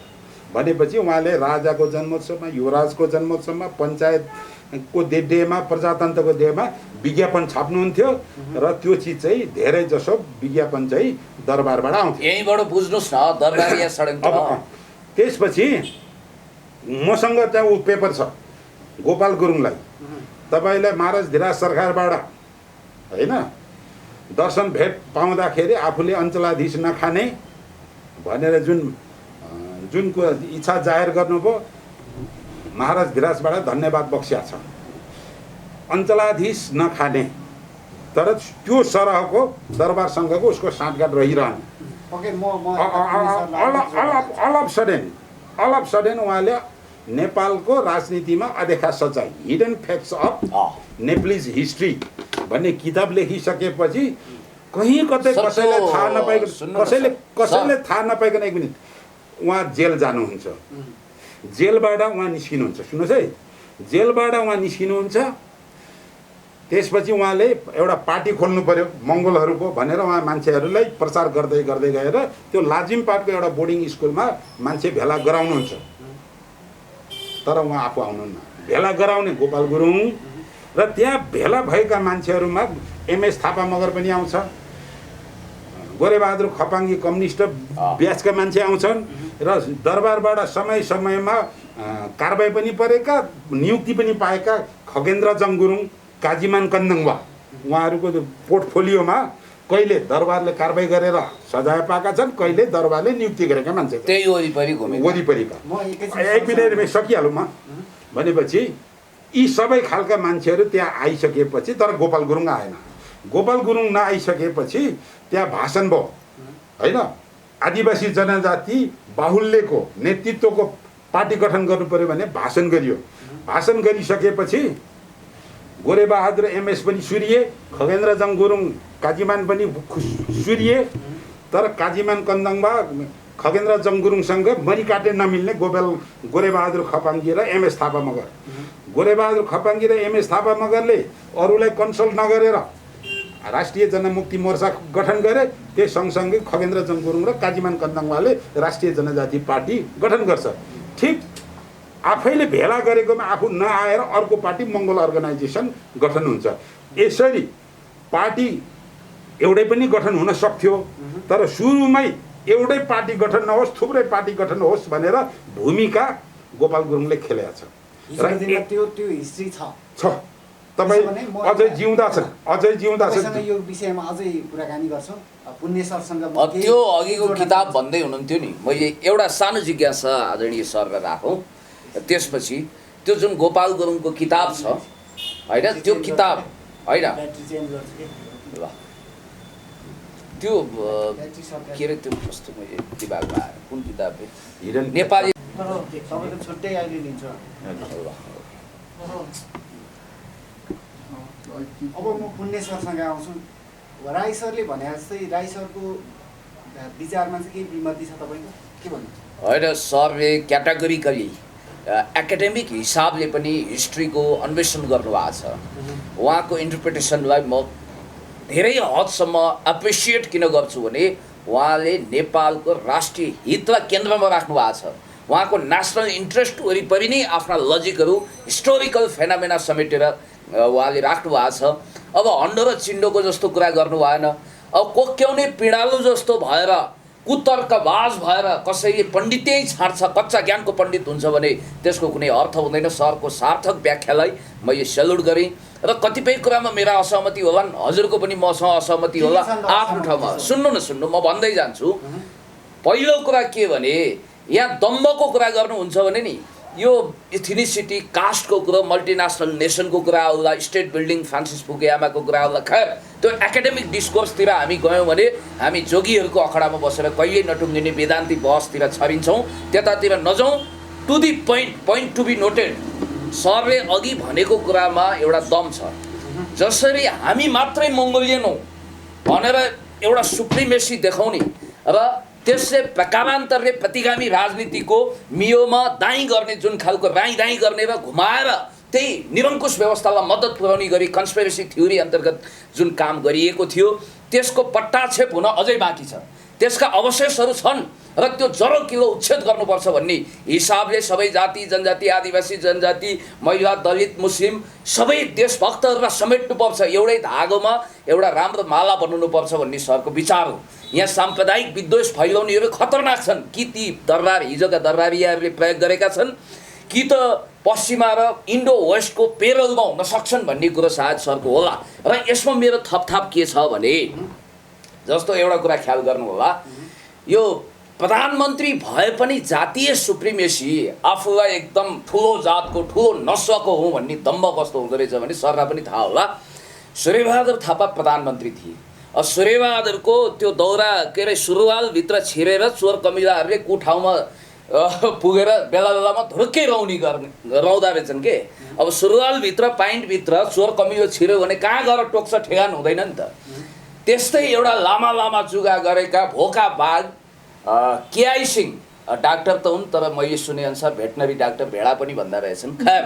भनेपछि उहाँले राजाको जन्मोत्सवमा, युवराजको जन्मोत्सवमा, पञ्चायतको डेमा, प्रजातन्त्रको डेमा विज्ञापन छाप्नुहुन्थ्यो र त्यो चिज चाहिँ धेरै जसो विज्ञापन चाहिँ दरबारबाट आउँथ्यो। यहीँबाट बुझ्नुहोस् न दरबारिया षड्यन्त्र। त्यसपछि मसँग चाहिँ ऊ पेपर छ गोपाल गुरुङलाई तपाईँलाई महाराज धिराज सरकारबाट होइन दर्शन भेट पाउँदाखेरि आफूले अञ्चलाधीश नखाने भनेर जुनको इच्छा जाहेर गर्नुभयो महाराज धिराजबाट धन्यवाद बक्स्या छ। अञ्चलाधीश नखाने तर त्यो सरहको दरबारसँगको उसको साँठगाँठ रहिरहने। ओके म अल अफ सडन उहाँले नेपालको राजनीतिमा अदेखा सच्चाइ hidden facts of Nepalese history भन्ने किताब लेखिसकेपछि कहीँ कतै कसैले थाहा नपाइकन कसैले थाहा नपाइकन एक मिनट उहाँ जेल जानुहुन्छ। जेलबाट उहाँ निस्किनुहुन्छ। सुन्नुहोस् है, जेलबाट उहाँ निस्किनुहुन्छ। त्यसपछि उहाँले एउटा पार्टी खोल्नु पर्यो मङ्गोलहरूको भनेर उहाँ मान्छेहरूलाई प्रचार गर्दै गर्दै गएर त्यो लाजिमपाटको एउटा बोर्डिङ स्कुलमा मान्छे भेला गराउनुहुन्छ। तर उहाँ आफू आउनुहुन्न। भेला गराउने गोपाल गुरुङ र त्यहाँ भेला भएका मान्छेहरूमा एमएस थापा मगर पनि आउँछ, गोरेबहादुर खपाङ्गी कम्युनिस्ट ब्याचका मान्छे आउँछन् र दरबारबाट समय समयमा कारबाही पनि परेका नियुक्ति पनि पाएका खगेन्द्र जङ गुरुङ, काजीमान कन्दङवा उहाँहरूको पोर्टफोलियोमा कहिले दरबारले कारबाही गरेर सजाय पाएका छन्, कहिले दरबारले नियुक्ति गरेका मान्छे त्यही वरिपरिका एक मिनट सकिहालौँ म। भनेपछि यी सबै खालका मान्छेहरू त्यहाँ आइसकेपछि तर गोपाल गुरुङ आएन। गोपाल गुरुङ नआइसकेपछि त्यहाँ भाषण भयो होइन। आदिवासी जनजाति बाहुल्यको नेतृत्वको पार्टी गठन गर्नु पर्यो भने भाषण गरियो। भाषण गरिसकेपछि गोरेबहादुर एमएस पनि सुरिए, खगेन्द्र जङ गुरुङ काजीमान पनि सुरिए। तर काजीमान कन्दङबा खगेन्द्र जङ गुरुङसँग मरि काटे नमिल्ने गोरेबहादुर खपाङ्गी र एमएस थापा मगर। गोरेबहादुर खपाङ्गी र एमएस थापा मगरले अरूलाई कन्सल्ट नगरेर राष्ट्रिय जनमुक्ति मोर्चा गठन गरे। त्यही सँगसँगै खगेन्द्र जङ गुरुङ र काजीमान कन्दङवाले राष्ट्रिय जनजाति पार्टी गठन गर्छ। ठिक आफैले भेला गरेकोमा आफू नआएर अर्को पार्टी मङ्गोल अर्गनाइजेसन गठन हुन्छ। यसरी पार्टी एउटै पनि गठन हुन सक्थ्यो तर सुरुमै एउटै पार्टी गठन नहोस् थुप्रै पार्टी गठन होस् भनेर भूमिका गोपाल गुरुङले खेलेको छ। त्यो हिस्ट्री छ। तपाईँ अझै जिउँदा छन् यो विषयमा अझै कुराकानी गर्छौँ। पुण्य सरसँग त्यो अघिको किताब भन्दै हुनुहुन्थ्यो नि, मैले एउटा सानो जिज्ञासा आदरणीय सरलाई राखौँ। त्यसपछि त्यो जुन गोपाल गुरुङको किताब छ होइन, त्यो किताब होइन ल त्यो के अरे त्यो कस्तो मैले दिमागमा आयो कुन किताब नेपाली तपाईँको छुट्टै अहिले लिन्छ। अब म पुण्य सरसँग आउँछु। राई सरले भने जस्तै राई सरको विचारमा चाहिँ केही विमति छ तपाईँको, के भन्नु? होइन, सरले क्याटेगोरिकली एकाडेमिक हिसाबले पनि हिस्ट्रीको अन्वेषण गर्नुभएको छ। उहाँको इन्टरप्रिटेसनलाई म धेरै हदसम्म एप्रिसिएट किन गर्छु भने उहाँले नेपालको राष्ट्रिय हितलाई केन्द्रमा राख्नु भएको छ। उहाँको नेसनल इन्ट्रेस्ट वरिपरि नै आफ्ना लजिकहरू हिस्टोरिकल फेनामेना समेटेर उहाँले राख्नु भएको छ। अब हन्डो र चिन्डोको जस्तो कुरा गर्नु भएन। अब कोक्याउने पिँडालु जस्तो भएर कुतर्कबाज भएर कसैले पण्डितै छाड्छ, कच्चा ज्ञानको पण्डित हुन्छ भने त्यसको कुनै अर्थ हुँदैन। सरको सार्थक व्याख्यालाई मैले सेल्युट गरेँ र कतिपय कुरामा मेरा असहमति होलान्, हजुरको पनि मसँग असहमति होला आफ्नो ठाउँमा। सुन्नु म भन्दै जान्छु। पहिलो कुरा के भने यहाँ दम्बको कुरा गर्नुहुन्छ भने नि यो इथिनिसिटी कास्टको कुरा, मल्टिनेसनल नेसनको कुरा होला, स्टेट बिल्डिङ फ्रान्सिस फुकुयामाको कुरा होला। खैर त्यो एकाडेमिक डिस्कोर्सतिर हामी गयौँ भने हामी जोगीहरूको अखडामा बसेर कहिल्यै नटुङ्गिने वेदान्ती बहसतिर छरिन्छौँ। त्यतातिर नजाउँ। To the point to be noted. सरले अघि भनेको कुरामा एउटा दम छ। जसरी हामी मात्रै मङ्गोलियन हौ भनेर एउटा सुप्रिमेसी देखाउने र त्यसले कालान्तरले प्रतिगामी राजनीतिको मियोमा दाइँ गर्ने जुन खालको दाइँ गर्ने र घुमाएर त्यही निरङ्कुश व्यवस्थालाई मद्दत पुर्याउने गरी कन्स्पिरेसी थ्योरी अन्तर्गत जुन काम गरिएको थियो त्यसको पट्टाक्षेप हुन अझै बाँकी छ। त्यसका अवशेषहरू छन् र त्यो जरो किलो उच्छेद गर्नुपर्छ भन्ने हिसाबले सबै जाति जनजाति आदिवासी जनजाति महिला दलित मुस्लिम सबै देशभक्तहरूलाई समेट्नुपर्छ, एउटै धागोमा एउटा राम्रो माला बनाउनुपर्छ भन्ने सरको विचार हो। यहाँ साम्प्रदायिक विद्वेष फैलाउनेहरू खतरनाक छन्। कि ती दरबार हिजोका दरबारियाहरूले प्रयोग गरेका छन् कि त पश्चिमा र इन्डो वेस्टको पेरोलमा हुन सक्छन् भन्ने कुरो सायद सरको होला। र यसमा मेरो थपथाप के छ भने जस्तो एउटा कुरा ख्याल गर्नु होला, यो प्रधानमन्त्री भए पनि जातीय सुप्रिमेसी आफूलाई एकदम ठुलो जातको ठुलो नस्लको हुँ भन्ने दम्ब कस्तो हुँदो रहेछ भने सरलाई पनि थाहा होला। सूर्यबहादुर थापा प्रधानमन्त्री थिए। सूर्यबहादुरको त्यो दौरा के अरे सुरुवालभित्र छिरेर चोर कमिलाहरूले कुठाउँमा पुगेर बेला बेलामा धुर्कै रौँदा रहेछन् के। अब सुरुवालभित्र पाइन्टभित्र चोर कमिलो छिर्यो भने कहाँ गएर टोक्छ ठेगान हुँदैन नि त। त्यस्तै एउटा लामा लामा जुगा गरेका भोका बाघ केआई सिंह डाक्टर त हुन् तर मैले सुनेअनुसार भेटनरी डाक्टर भेडा पनि भन्दा रहेछन्। खैर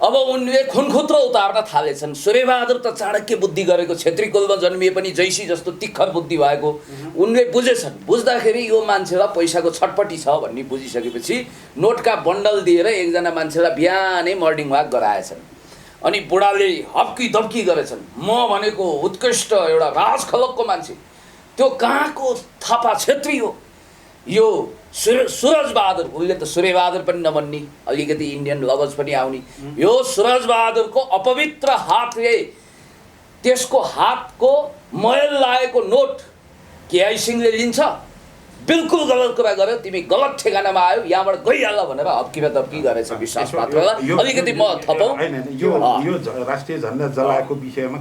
अब उनले खुनखुत्रो उतार्न थालेछन्। सूर्यबहादुर त चाणक्य बुद्धि गरेको छेत्री कुलमा जन्मिए पनि जैसी जस्तो तिखर बुद्धि भएको उनले बुझेछन्। बुझ्दाखेरि यो मान्छेलाई पैसाको छटपटी छ भन्ने बुझिसकेपछि नोटका बन्डल दिएर एकजना मान्छेलाई बिहानै मर्निङ वाक गराएछन्। अनि बुढाले हप्की दप्की गरेछन्, म भनेको उत्कृष्ट एउटा राजखलकको मान्छे, त्यो कहाँको थापा छेत्री हो, यो सूरजबहादुर। उसले त सूर्यबहादुर पनि नभन्ने, अलिकति इन्डियन लवज पनि आउने। यो सूरजबहादुरको अपवित्र हातले त्यसको हातको मैल लागेको नोट केआई सिंहले लिन्छ। बिल्कुल गलत कुरा गर्यो, तिमी गलत ठेगानामा आयो, यहाँबाट गइहाल भनेर हप्कीमा दप्की गरेछ विश्वास पात्रलाई। अलिकति म थपौँ, यो राष्ट्रिय झन्डा जलाएको विषयमा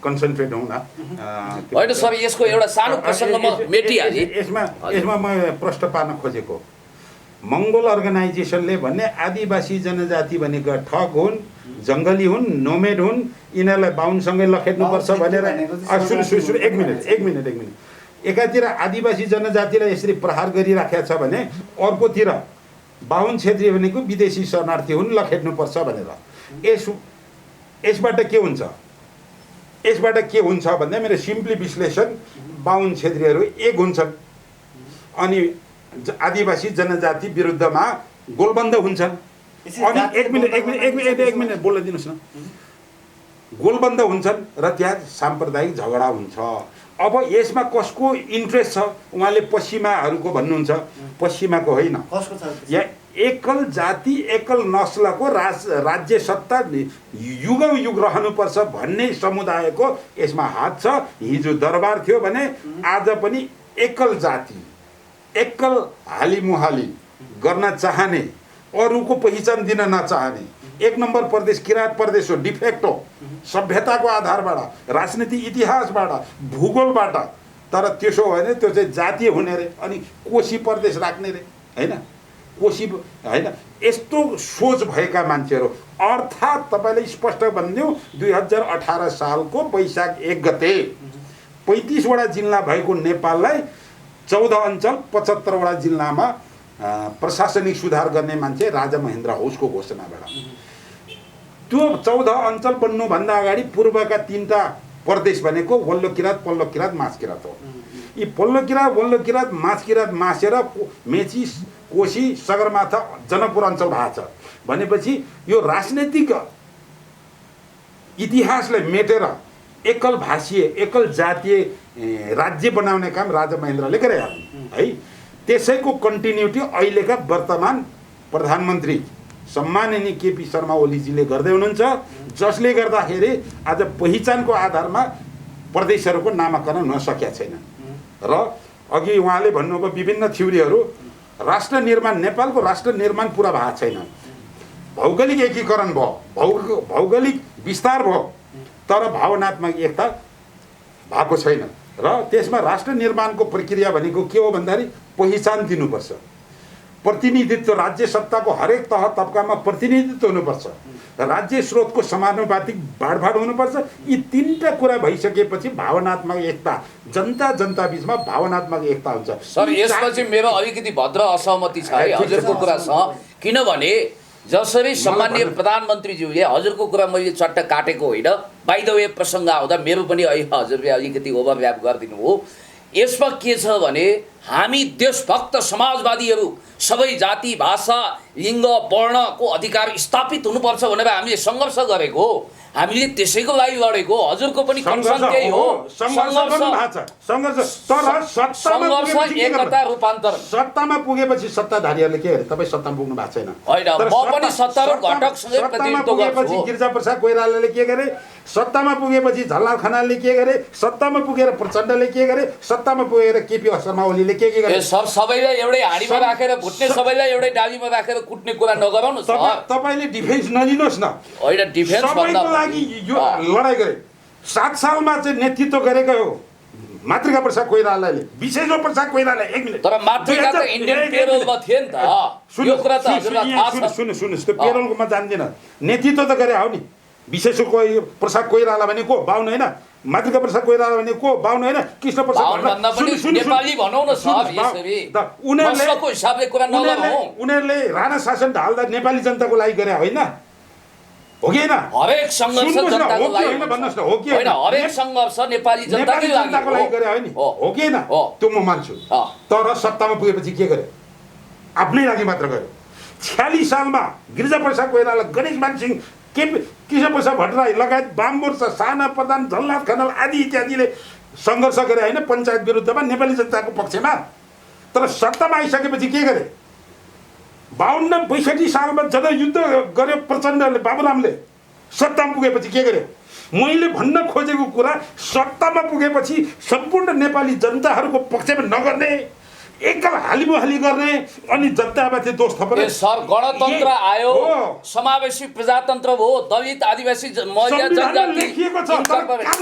कन्सन्ट्रेट हौँ न। होइन सर, यसको एउटा सानो प्रसङ्ग म मेटिहालेँ। यसमा म प्रश्न पार्न खोजेको, मङ्गोल अर्गनाइजेसनले भन्ने आदिवासी जनजाति भनेको ठग हुन्, जङ्गली हुन्, नोमेड हुन्, यिनीहरूलाई बाहुनसँगै लखेट्नुपर्छ भनेर। सुरु एक मिनट। एकातिर आदिवासी जनजातिलाई यसरी प्रहार गरिराखेको छ भने अर्कोतिर बाहुन क्षेत्रीय भनेको विदेशी शरणार्थी हुन्, लखेट्नुपर्छ भनेर। यसबाट के हुन्छ भन्दा मेरो सिम्पली विश्लेषण, बाहुन क्षेत्रीयहरू एक हुन्छन् अनि आदिवासी जनजाति विरुद्धमा गोलबन्द हुन्छन्। अनि एक मिनट बोल्न दिनुहोस् न। गोलबन्द हुन्छन् र त्यहाँ साम्प्रदायिक झगडा हुन्छ। अब यसमा कसको इन्ट्रेस्ट छ? उहाँले पश्चिमाहरूको भन्नुहुन्छ, पश्चिमाको होइन। यहाँ एकल जाति एकल नस्लको राज्य सत्ता युगौँ युग रहनुपर्छ भन्ने समुदायको यसमा हात छ। हिजो दरबार थियो भने आज पनि एकल जाति एकल हालिमुहाली गर्न चाहने, अरूको पहिचान दिन नचाहने, एक नम्बर प्रदेश किराँत प्रदेश हो, डिफेक्ट हो सभ्यताको आधारबाट, राजनीति इतिहासबाट, भूगोलबाट। तर त्यसो हो भने त्यो चाहिँ जातीय हुने रे, अनि कोशी प्रदेश राख्ने रे, होइन कोशी होइन। यस्तो सोच भएका मान्छेहरू, अर्थात् तपाईँले स्पष्ट भनिदिउँ, 2018 सालको वैशाख 1 गते 35 वटा जिल्ला भएको नेपाललाई 14 अञ्चल 75 वटा जिल्लामा प्रशासनिक सुधार गर्ने मान्छे राजा महेन्द्र हौसको घोषणाबाट। त्यो 14 अञ्चल बन्नुभन्दा अगाडि पूर्वका 3टा प्रदेश भनेको वल्लो किराँत, पल्लो किराँत, माझ किराँत हो। यी पल्लो किराँत, वल्लो किराँत, माझ किराँत मासेर मेची, कोशी, सगरमाथा, जनकपुर अञ्चल भएको छ भनेपछि यो राजनैतिक इतिहासलाई मेटेर एकल भाषीय एकल जातीय राज्य बनाउने काम राजा महेन्द्रले गरेका हुन् है। त्यसैको कन्टिन्युटी अहिलेका वर्तमान प्रधानमन्त्री सम्माननीय केपी शर्मा ओलीजीले गर्दै हुनुहुन्छ, जसले गर्दाखेरि आज पहिचानको आधारमा प्रदेशहरूको नामाकरण हुन सकेका छैन। र अघि उहाँले भन्नुभयो विभिन्न थ्योरीहरू, राष्ट्र निर्माण, नेपालको राष्ट्र निर्माण पुरा भएको छैन। भौगोलिक एकीकरण भयो, भौगोलिक विस्तार भयो, तर भावनात्मक एकता भएको छैन। र त्यसमा राष्ट्र निर्माणको प्रक्रिया भनेको के हो भन्दाखेरि पहिचान दिनुपर्छ। प्रतिनिधित्व राज्य सत्ताको हरेक तह तब्कामा प्रतिनिधित्व हुनुपर्छ, राज्य स्रोतको समानुपातिक बाँडफाँड हुनुपर्छ। यी तीनटा कुरा भइसकेपछि भावनात्मक एकता, जनता बिचमा भावनात्मक एकता हुन्छ। सर यसपछि मेरो अलिकति भद्र असहमति छ है हजुरको कुरासँग, किनभने जसरी सम्माननीय प्रधानमन्त्रीज्यूले हजुरको कुरा मैले चट्ट काटेको होइन, बाइ द वे प्रसङ्ग आउँदा मेरो पनि हजुरले अलिकति ओभरल्याप गरिदिनु हो। यसमा के छ भने हामी देशभक्त समाजवादीहरू सबै जाति भाषा लिङ्ग वर्णको अधिकार स्थापित हुनुपर्छ भनेर हामीले सङ्घर्ष गरेको, हामीले त्यसैको लागि लडेको। हजुरको पनि कन्सर्न त्यही हो, सङ्घर्ष एकता रूपान्तर। सत्तामा पुगेपछि सत्ताधारीहरूले के गरे? तपाईँ सत्तामा पुग्नु भएको छैन होइन, म पनि सत्तारूढ घटकसँगै प्रतिनिधित्व गर्छु। गिरिजाप्रसाद कोइरालाले के गरे? सत्तामा पुगेपछि झलनाथ खनालले के गरे? सत्तामा पुगेर प्रचण्डले के गरे? सत्तामा पुगेर केपी शर्मा ओलीले के गरे? सर सबैलाई एउटै हाँडीमा राखेर भुट्ने, सबैलाई एउटै डालीमा राखेर कुट्ने कुरा नगरौँ न सर। तपाईँले डिफेन्स नलिनुहोस् न। होइन, डिफेन्स भन्दा यो लडाइँ गरे 7 सालमा चाहिँ नेतृत्व गरेको हो मातृका प्रसाद कोइरालाले, विशेश्वर प्रसाद कोइराला। 1 मिनट, तर मातृका त इन्डियन पेरोलमा थिए नि त, यो कुरा त हजुरलाई थाहा छ। सुन्नुहोस्, त्यो पेरोलको म जान्दिनँ, नेतृत्व त गरे हो नि। विशेश्वर प्रसाद कोइराला भने को? बाहुन होइन। मातृका प्रसाद कोइराला भने को? बाहुन होइन। कृष्ण प्रसाद नेपाली भनौँ न सर, यसरी नस्लको हिसाबले कुरा नगरौँ। उनीहरूले राणा शासन ढाल्दा नेपाली जनताको लागि गरे होइन, हो कि होइन? हरेक सङ्घर्ष जनताको लागि भन्नुहोस् न, हो कि होइन? हरेक सङ्घर्ष नेपाली जनताकै लागि गरे होइन, हो कि होइन? त्यो म मान्छु। तर सत्तामा पुगेपछि के गर्यो? आफ्नै लागि मात्र गर्यो। 46 सालमा गिरिजाप्रसाद कोइराला, गणेश मान सिंह, कृष्ण प्रसाद भट्टराई लगायत वाम मोर्चा, साना प्रधान, झलनाथ खनाल आदि इत्यादिले सङ्घर्ष गरे होइन पञ्चायत विरुद्धमा, नेपाली जनताको पक्षमा। तर सत्तामा आइसकेपछि के गरे? 52-62 सालमा जब युद्ध गर्यो प्रचण्डले, बाबुरामले, सत्तामा पुगेपछि के गर्यो? मैले भन्न खोजेको कुरा, सत्तामा पुगेपछि सम्पूर्ण नेपाली जनताहरूको पक्षमा नगर्ने, एकल हालिमुहाली गर्ने, अनि जनतामाथि दोष थप्ने। सर गणतन्त्र आयो, समावेशी प्रजातन्त्र हो, दलित आदिवासी महिला जनजाति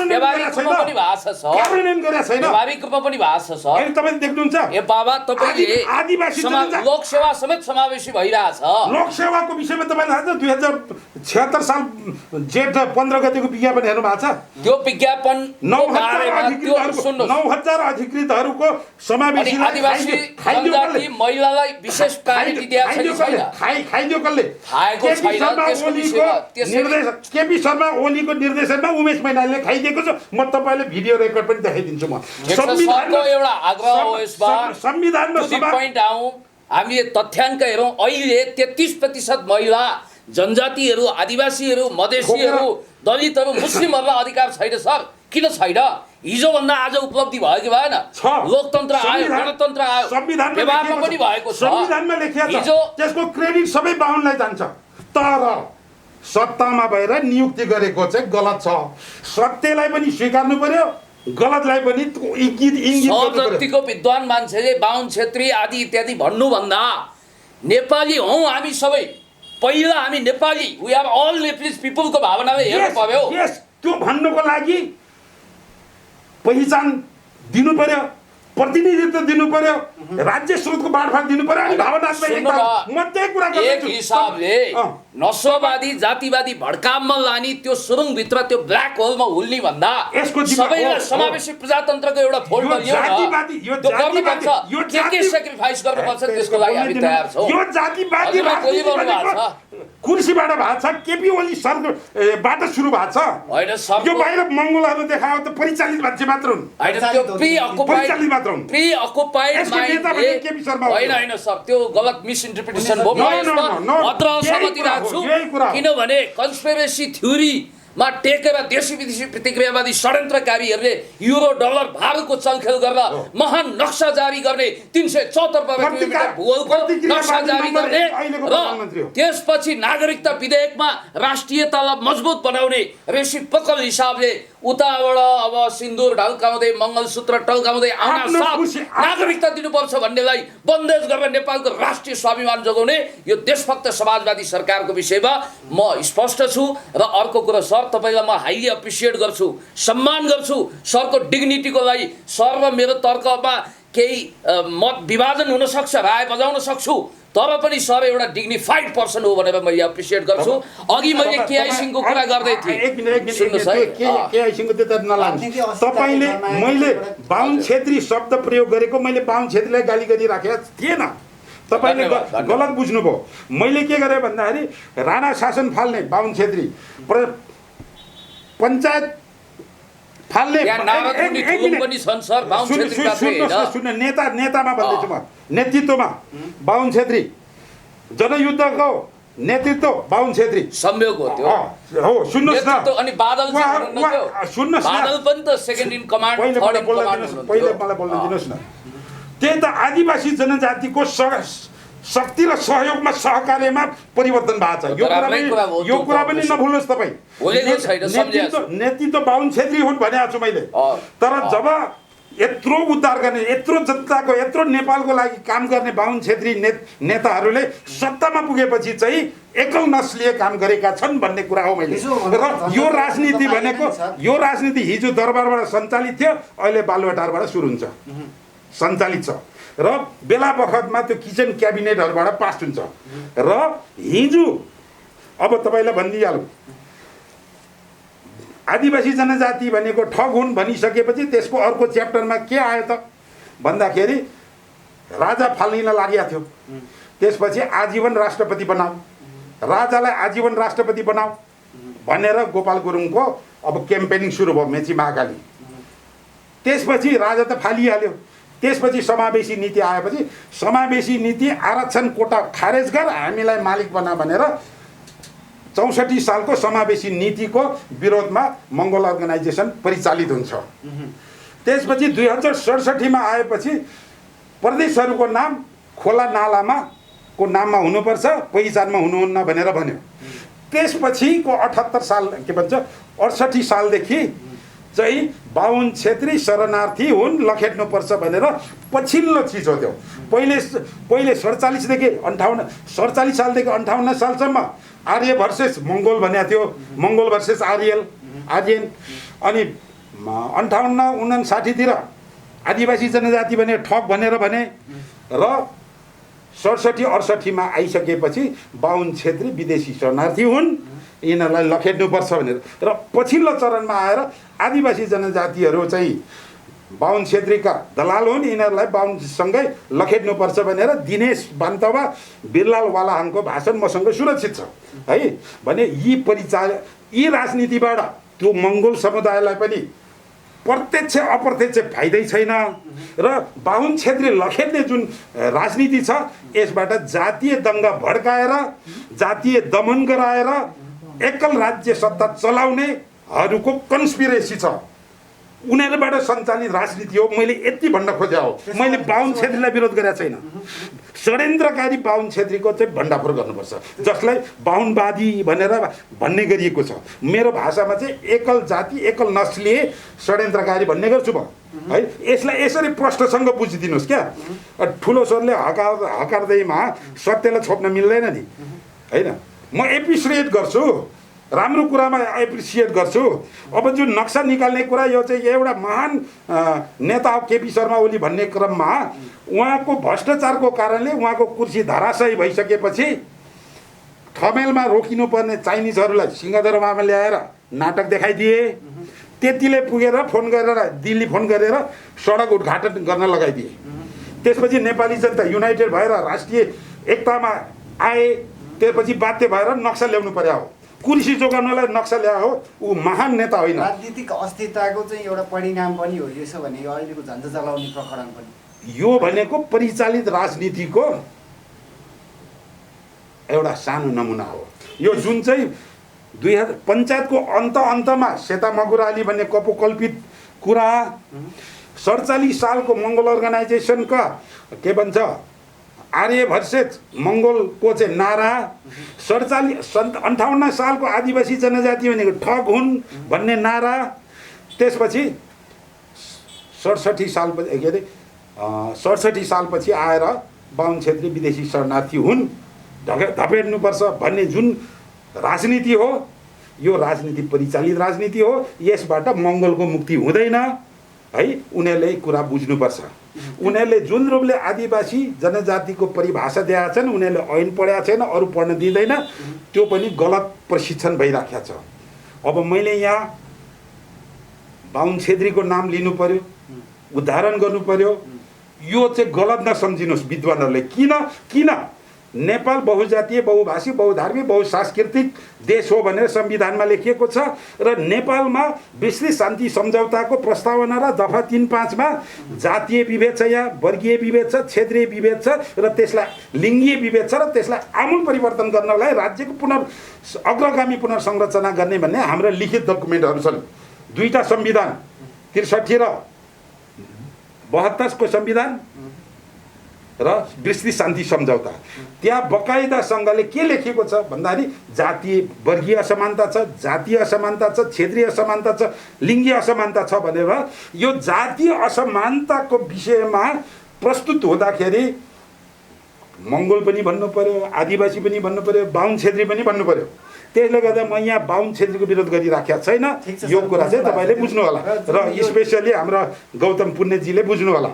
व्यावहारिक रूपमा पनि भाषा छ, व्यावहारिक रूपमा पनि भाषा छ। तपाईले देख्नुहुन्छ ए बाबा, तपाईँले आदिवासी लोकसेवा समेत समावेशी भइरहेछ। लोकसेवाको विषयमा तपाईँलाई थाहा छ? 2076 साल जेठ 15 गतेको विज्ञापन हेर्नु भएको छ? त्यो विज्ञापन 9000 अधिकृतहरूको समावेशी जनजाति महिलालाई विशेष प्रायोरिटी दिएको छैन। खाइदियो कसले? केपी शर्मा ओलीको निर्देशनमा उमेश मैनालीले खाइदिएको छ। म तपाईँले भिडियो रेकर्ड पनि देखाइदिन्छु। म एउटा आग्रह हो यसमा, संविधानमा पोइन्ट आउँ, हामीले तथ्याङ्क हेरौँ। अहिले 33% महिला, जनजातिहरू, आदिवासीहरू, मधेसीहरू, दलितहरू, मुस्लिमहरूलाई अधिकार छैन सर। किन छैन? हिजोभन्दा आज उपलब्धि भयो कि भएन? लोकतन्त्र आयो, गणतन्त्र आयो, व्यवहारमा पनि भएको छ। संविधानमा लेखिएको छ, त्यसको क्रेडिट सबै बाहुनलाई जान्छ। तर सत्तामा भएर नियुक्ति गरेको चाहिँ गलत छ। सत्यलाई पनि स्वीकार्नु पर्यो, गलतलाई पनि जतिको विद्वान मान्छेले बाहुन क्षेत्री आदि इत्यादि भन्नुभन्दा नेपाली हौँ हामी सबै, पहिला हामी Nepali, we are all Nepalese पिपुलको भावनाले हेर्नु पर्यो। त्यो भन्नुको लागि पहिचान दिनु पर्यो, प्रतिनिधित्व दिनु पर्यो, राज्य स्रोतको बाँडफाँड दिनु पर्यो, अनि भावनात्मक एकता। म त्यही कुरा गर्छु। एक हिसाबले नस्लवादी जातिवादी भड्काममा लाने त्यो सुरुङभित्र त्यो ब्ल्याक होलमा हुल्ने भन्दा सबैलाई समावेशी प्रजातन्त्रको एउटा फोल्ड बनियो न। के सेक्रिफाइस गर्नुपर्छ त्यसको लागि हामी तयार छौँ। यो जातिवादी कुर्सीबाट भएको छ, केपी ओली सरबाट सुरु भएको छ होइन? यो बाहिर मङ्गोलहरू देखायो त परिचालित मान्छे मात्र हुन्, परिचालित मात्र हुन्। प्री-अकुपाइड होइन सर, त्यो गलत मिसइन्टरप्रिटेसन भयो। भद्र सहमति राख्छु, किनभने कन्स्पिरेसी थ्योरीमा टेकेर देशी विदेशी प्रतिक्रियावादी षड्यन्त्रकारीहरूले युरो डलर भारूको चलखेल गरेर महान नक्सा जारी गर्ने, 374 किलोमिटर भूगोलको नक्सा जारी गर्ने र त्यसपछि नागरिकता विधेयकमा राष्ट्रियतालाई मजबुत बनाउने रेसिप्रोकल हिसाबले उताबाट अब सिन्दुर ढल्काउँदै मङ्गलसूत्र टल्काउँदै आउन साथ नागरिकता दिनुपर्छ भन्नेलाई बन्देज गरेर नेपालको राष्ट्रिय स्वाभिमान जोगाउने यो देशभक्त समाजवादी सरकारको विषयमा म स्पष्ट छु। र अर्को कुरा सर, तपाईँलाई म हाइली एप्रिसिएट गर्छु, सम्मान गर्छु सरको डिग्निटीको लागि। सर र मेरो तर्कमा केही मत विभाजन हुन सक्छ, राय बजाउन सक्छु, तर पनि सर एउटा डिग्निफाइड पर्सन हो भनेर मैले एप्रिसिएट गर्छु। अघि मैले केआई सिंहको कुरा गर्दै थिएँ। एक मिनट सुन्नुहोस् है, केआई सिंहको त्यता नलाग्नु। तपाईँले मैले बाहुन छेत्री शब्द प्रयोग गरेको, मैले बाहुन छेत्रीलाई गाली गरिराखेको थिएन, तपाईँले गलत बुझ्नुभयो। मैले के गरेँ भन्दाखेरि राणा शासन फाल्ने बाहुन छेत्री, पञ्चायत फाल्ने सुन्नु, नेतामा भन्दैछु म, नेतृत्वमा बाहुन छेत्री, जनयुद्धको नेतृत्व बाहुन छेत्री संयोग हो त्यो हो। सुन्नुहोस् न, अनि बादल सुन्नुहोस् न, बादल पनि त सेकेन्ड इन कमान्ड, पहिले मलाई बोल्न दिनुहोस् न। त्यही त आदिवासी जनजातिको शक्ति र सहयोगमा सहकार्यमा परिवर्तन भएको छ। यो कुरा पनि नभुल्नुहोस् तपाईँ। नेतृत्व बाहुन छेत्री हुन् भनेको छु मैले, तर जब यत्रो उद्धार गर्ने, यत्रो जनताको, यत्रो नेपालको लागि काम गर्ने बाहुन छेत्री नेताहरूले सत्तामा पुगेपछि चाहिँ एकल नस्लीय काम गरेका छन् भन्ने कुरा हो मैले। र यो राजनीति भनेको, यो राजनीति हिजो दरबारबाट सञ्चालित थियो, अहिले बालुवाटारबाट सुरु हुन्छ, सञ्चालित छ, र बेला बखतमा त्यो किचन क्याबिनेटहरूबाट पास हुन्छ। र हिजो अब तपाईँलाई भनिदिइहालौँ, आदिवासी जनजाति भनेको ठग हुन् भनिसकेपछि त्यसको अर्को च्याप्टरमा के आयो त भन्दाखेरि राजा फाल्न लागेको थियो। त्यसपछि आजीवन राष्ट्रपति बनाऊ, राजालाई आजीवन राष्ट्रपति बनाऊ भनेर गोपाल गुरुङको अब क्याम्पेनिङ सुरु भयो, मेची महाकाली। त्यसपछि राजा त फालिहाल्यो। त्यसपछि समावेशी नीति आएपछि समावेशी नीति आरक्षण कोटा खारेज गर, हामीलाई मालिक बना भनेर 64 सालको समावेशी नीतिको विरोधमा मङ्गोल अर्गनाइजेसन परिचालित हुन्छ। त्यसपछि 2067 मा आएपछि प्रदेशहरूको नाम खोला नालामा को नाममा हुनुपर्छ, पहिचानमा हुनुहुन्न भनेर भन्यो। त्यसपछिको 78 साल के भन्छ 68 सालदेखि चाहिँ बाहुन छेत्री शरणार्थी हुन्, लखेट्नुपर्छ भनेर पछिल्लो चिज हो त्यो। पहिले 47 देखि 47 सालदेखि 58 सालसम्म आर्य भर्सेस मङ्गोल भनेको थियो, मङ्गोल भर्सेस आर्यन। अनि 58-59 तिर आदिवासी जनजाति भने ठग भनेर भने, र 67-68 मा आइसकेपछि बाहुन छेत्री विदेशी शरणार्थी हुन्, यिनीहरूलाई लखेट्नुपर्छ भनेर। र पछिल्लो चरणमा आएर आदिवासी जनजातिहरू चाहिँ बाहुन छेत्रीका दलाल हुन्, यिनीहरूलाई बाहुनसँगै लखेट्नुपर्छ भनेर दिनेश बान्तवा बिरलाल वालाहाङको भाषण मसँग सुरक्षित छ है भने। यी राजनीतिबाट त्यो मङ्गोल समुदायलाई पनि प्रत्यक्ष अप्रत्यक्ष फाइदै छैन। र बाहुन छेत्री लखेट्ने जुन राजनीति छ, यसबाट जातीय दङ्गा भड्काएर, जातीय दमन गराएर एकल राज्य सत्ता चलाउनेहरूको कन्स्पिरेसी छ, उनीहरूबाट सञ्चालित राजनीति हो। मैले यति भन्न खोजे हो, मैले बाहुन छेत्रीलाई विरोध गरेको छैन। षड्यन्त्रकारी बाहुन छेत्रीको चाहिँ भण्डाफोर गर्नुपर्छ, जसलाई बाहुनवादी भनेर भन्ने गरिएको छ। मेरो भाषामा चाहिँ एकल जाति एकल नस्लीय षड्यन्त्रकारी भन्ने गर्छु म है। यसलाई यसरी प्रश्नसँग बुझिदिनुहोस् क्या। ठुलो स्वरले हकार्दैमा सत्यलाई छोप्न मिल्दैन नि होइन। म एप्रिसिएट गर्छु, राम्रो कुरामा एप्रिसिएट गर्छु। अब जुन नक्सा निकाल्ने कुरा, यो चाहिँ एउटा महान नेता केपी शर्मा ओली भन्ने क्रममा उहाँको भ्रष्टाचारको कारणले उहाँको कुर्सी धराशयी भइसकेपछि ठमेलमा रोकिनुपर्ने चाइनिजहरूलाई सिंहदरबारमा ल्याएर नाटक देखाइदिए। त्यतिले पुगेर फोन गरेर दिल्ली फोन गरेर सडक उद्घाटन गर्न लगाइदिए। त्यसपछि नेपाली जनता युनाइटेड भएर राष्ट्रिय एकतामा आए। त्यसपछि बाध्य भएर नक्सा ल्याउनु पर्यो हो, कुर्सी जोगाउनलाई नक्सा ल्याए हो। ऊ महान नेता होइन। राजनीतिक अस्थिरताको चाहिँ एउटा परिणाम पनि हो यसो भने अहिलेको झन्झट चलाउने प्रकरण पनि। यो भनेको परिचालित राजनीतिको एउटा सानो नमुना हो। यो जुन चाहिँ 2000 पञ्चायतको अन्तमा सेता मगुराली भन्ने कपोकल्पित कुरा, 47 सालको मङ्गोल अर्गनाइजेसनका के भन्छ आर्य भर्सेस मङ्गोलको चाहिँ नारा, 58 सालको आदिवासी जनजाति भनेको ठग हुन् भन्ने नारा, त्यसपछि 67 सालपछि के अरे 67 सालपछि आएर बाहुन छेत्री विदेशी शरणार्थी हुन्, धपेट्नुपर्छ भन्ने जुन राजनीति हो, यो राजनीति परिचालित राजनीति हो। यसबाट मङ्गोलको मुक्ति हुँदैन है उनीहरूले कुरा बुझ्नुपर्छ। उनीहरूले जुन रूपले आदिवासी जनजातिको परिभाषा दिएका छन्, उनीहरूले ऐन पढेका छैन, अरू पढ्न दिँदैन, त्यो पनि गलत प्रशिक्षण भइराखेको छ। अब मैले यहाँ बाहुन छेत्रीको नाम लिनु पर्यो, उदाहरण गर्नु पर्यो, यो चाहिँ गलत नसम्झिनुहोस् विद्वानहरूले। किन नेपाल बहुजातीय, बहुभाषी, बहुधार्मिक, बहुसांस्कृतिक देश हो भनेर संविधानमा लेखिएको छ र नेपालमा विस्तृत शान्ति सम्झौताको प्रस्तावना र दफा 3.5 मा जातीय विभेद छ, यहाँ वर्गीय विभेद छ, क्षेत्रीय विभेद छ र त्यसलाई लिङ्गीय विभेद छ र त्यसलाई आमूल परिवर्तन गर्नलाई राज्यको अग्रगामी पुनर्संरचना गर्ने भन्ने हाम्रा लिखित डकुमेन्टहरू छन्। 2टा संविधान 63 र 72 को संविधान र विस्तृत शान्ति सम्झौता, त्यहाँ बकाइदासँगले के लेखिएको छ भन्दाखेरि जातीय वर्गीय असमानता छ, जातीय असमानता छ, क्षेत्रीय असमानता छ, लिङ्गीय असमानता छ भनेर यो जातीय असमानताको विषयमा प्रस्तुत हुँदाखेरि मङ्गोल पनि भन्नु पर्यो, आदिवासी पनि भन्नु पर्यो, बाहुन छेत्री पनि भन्नु पर्यो। त्यसले गर्दा म यहाँ बाहुन छेत्रीको विरोध गरिराखेको छैन, यो कुरा चाहिँ तपाईँले बुझ्नु होला र स्पेसली हाम्रो गौतम पुण्यजीले बुझ्नु होला।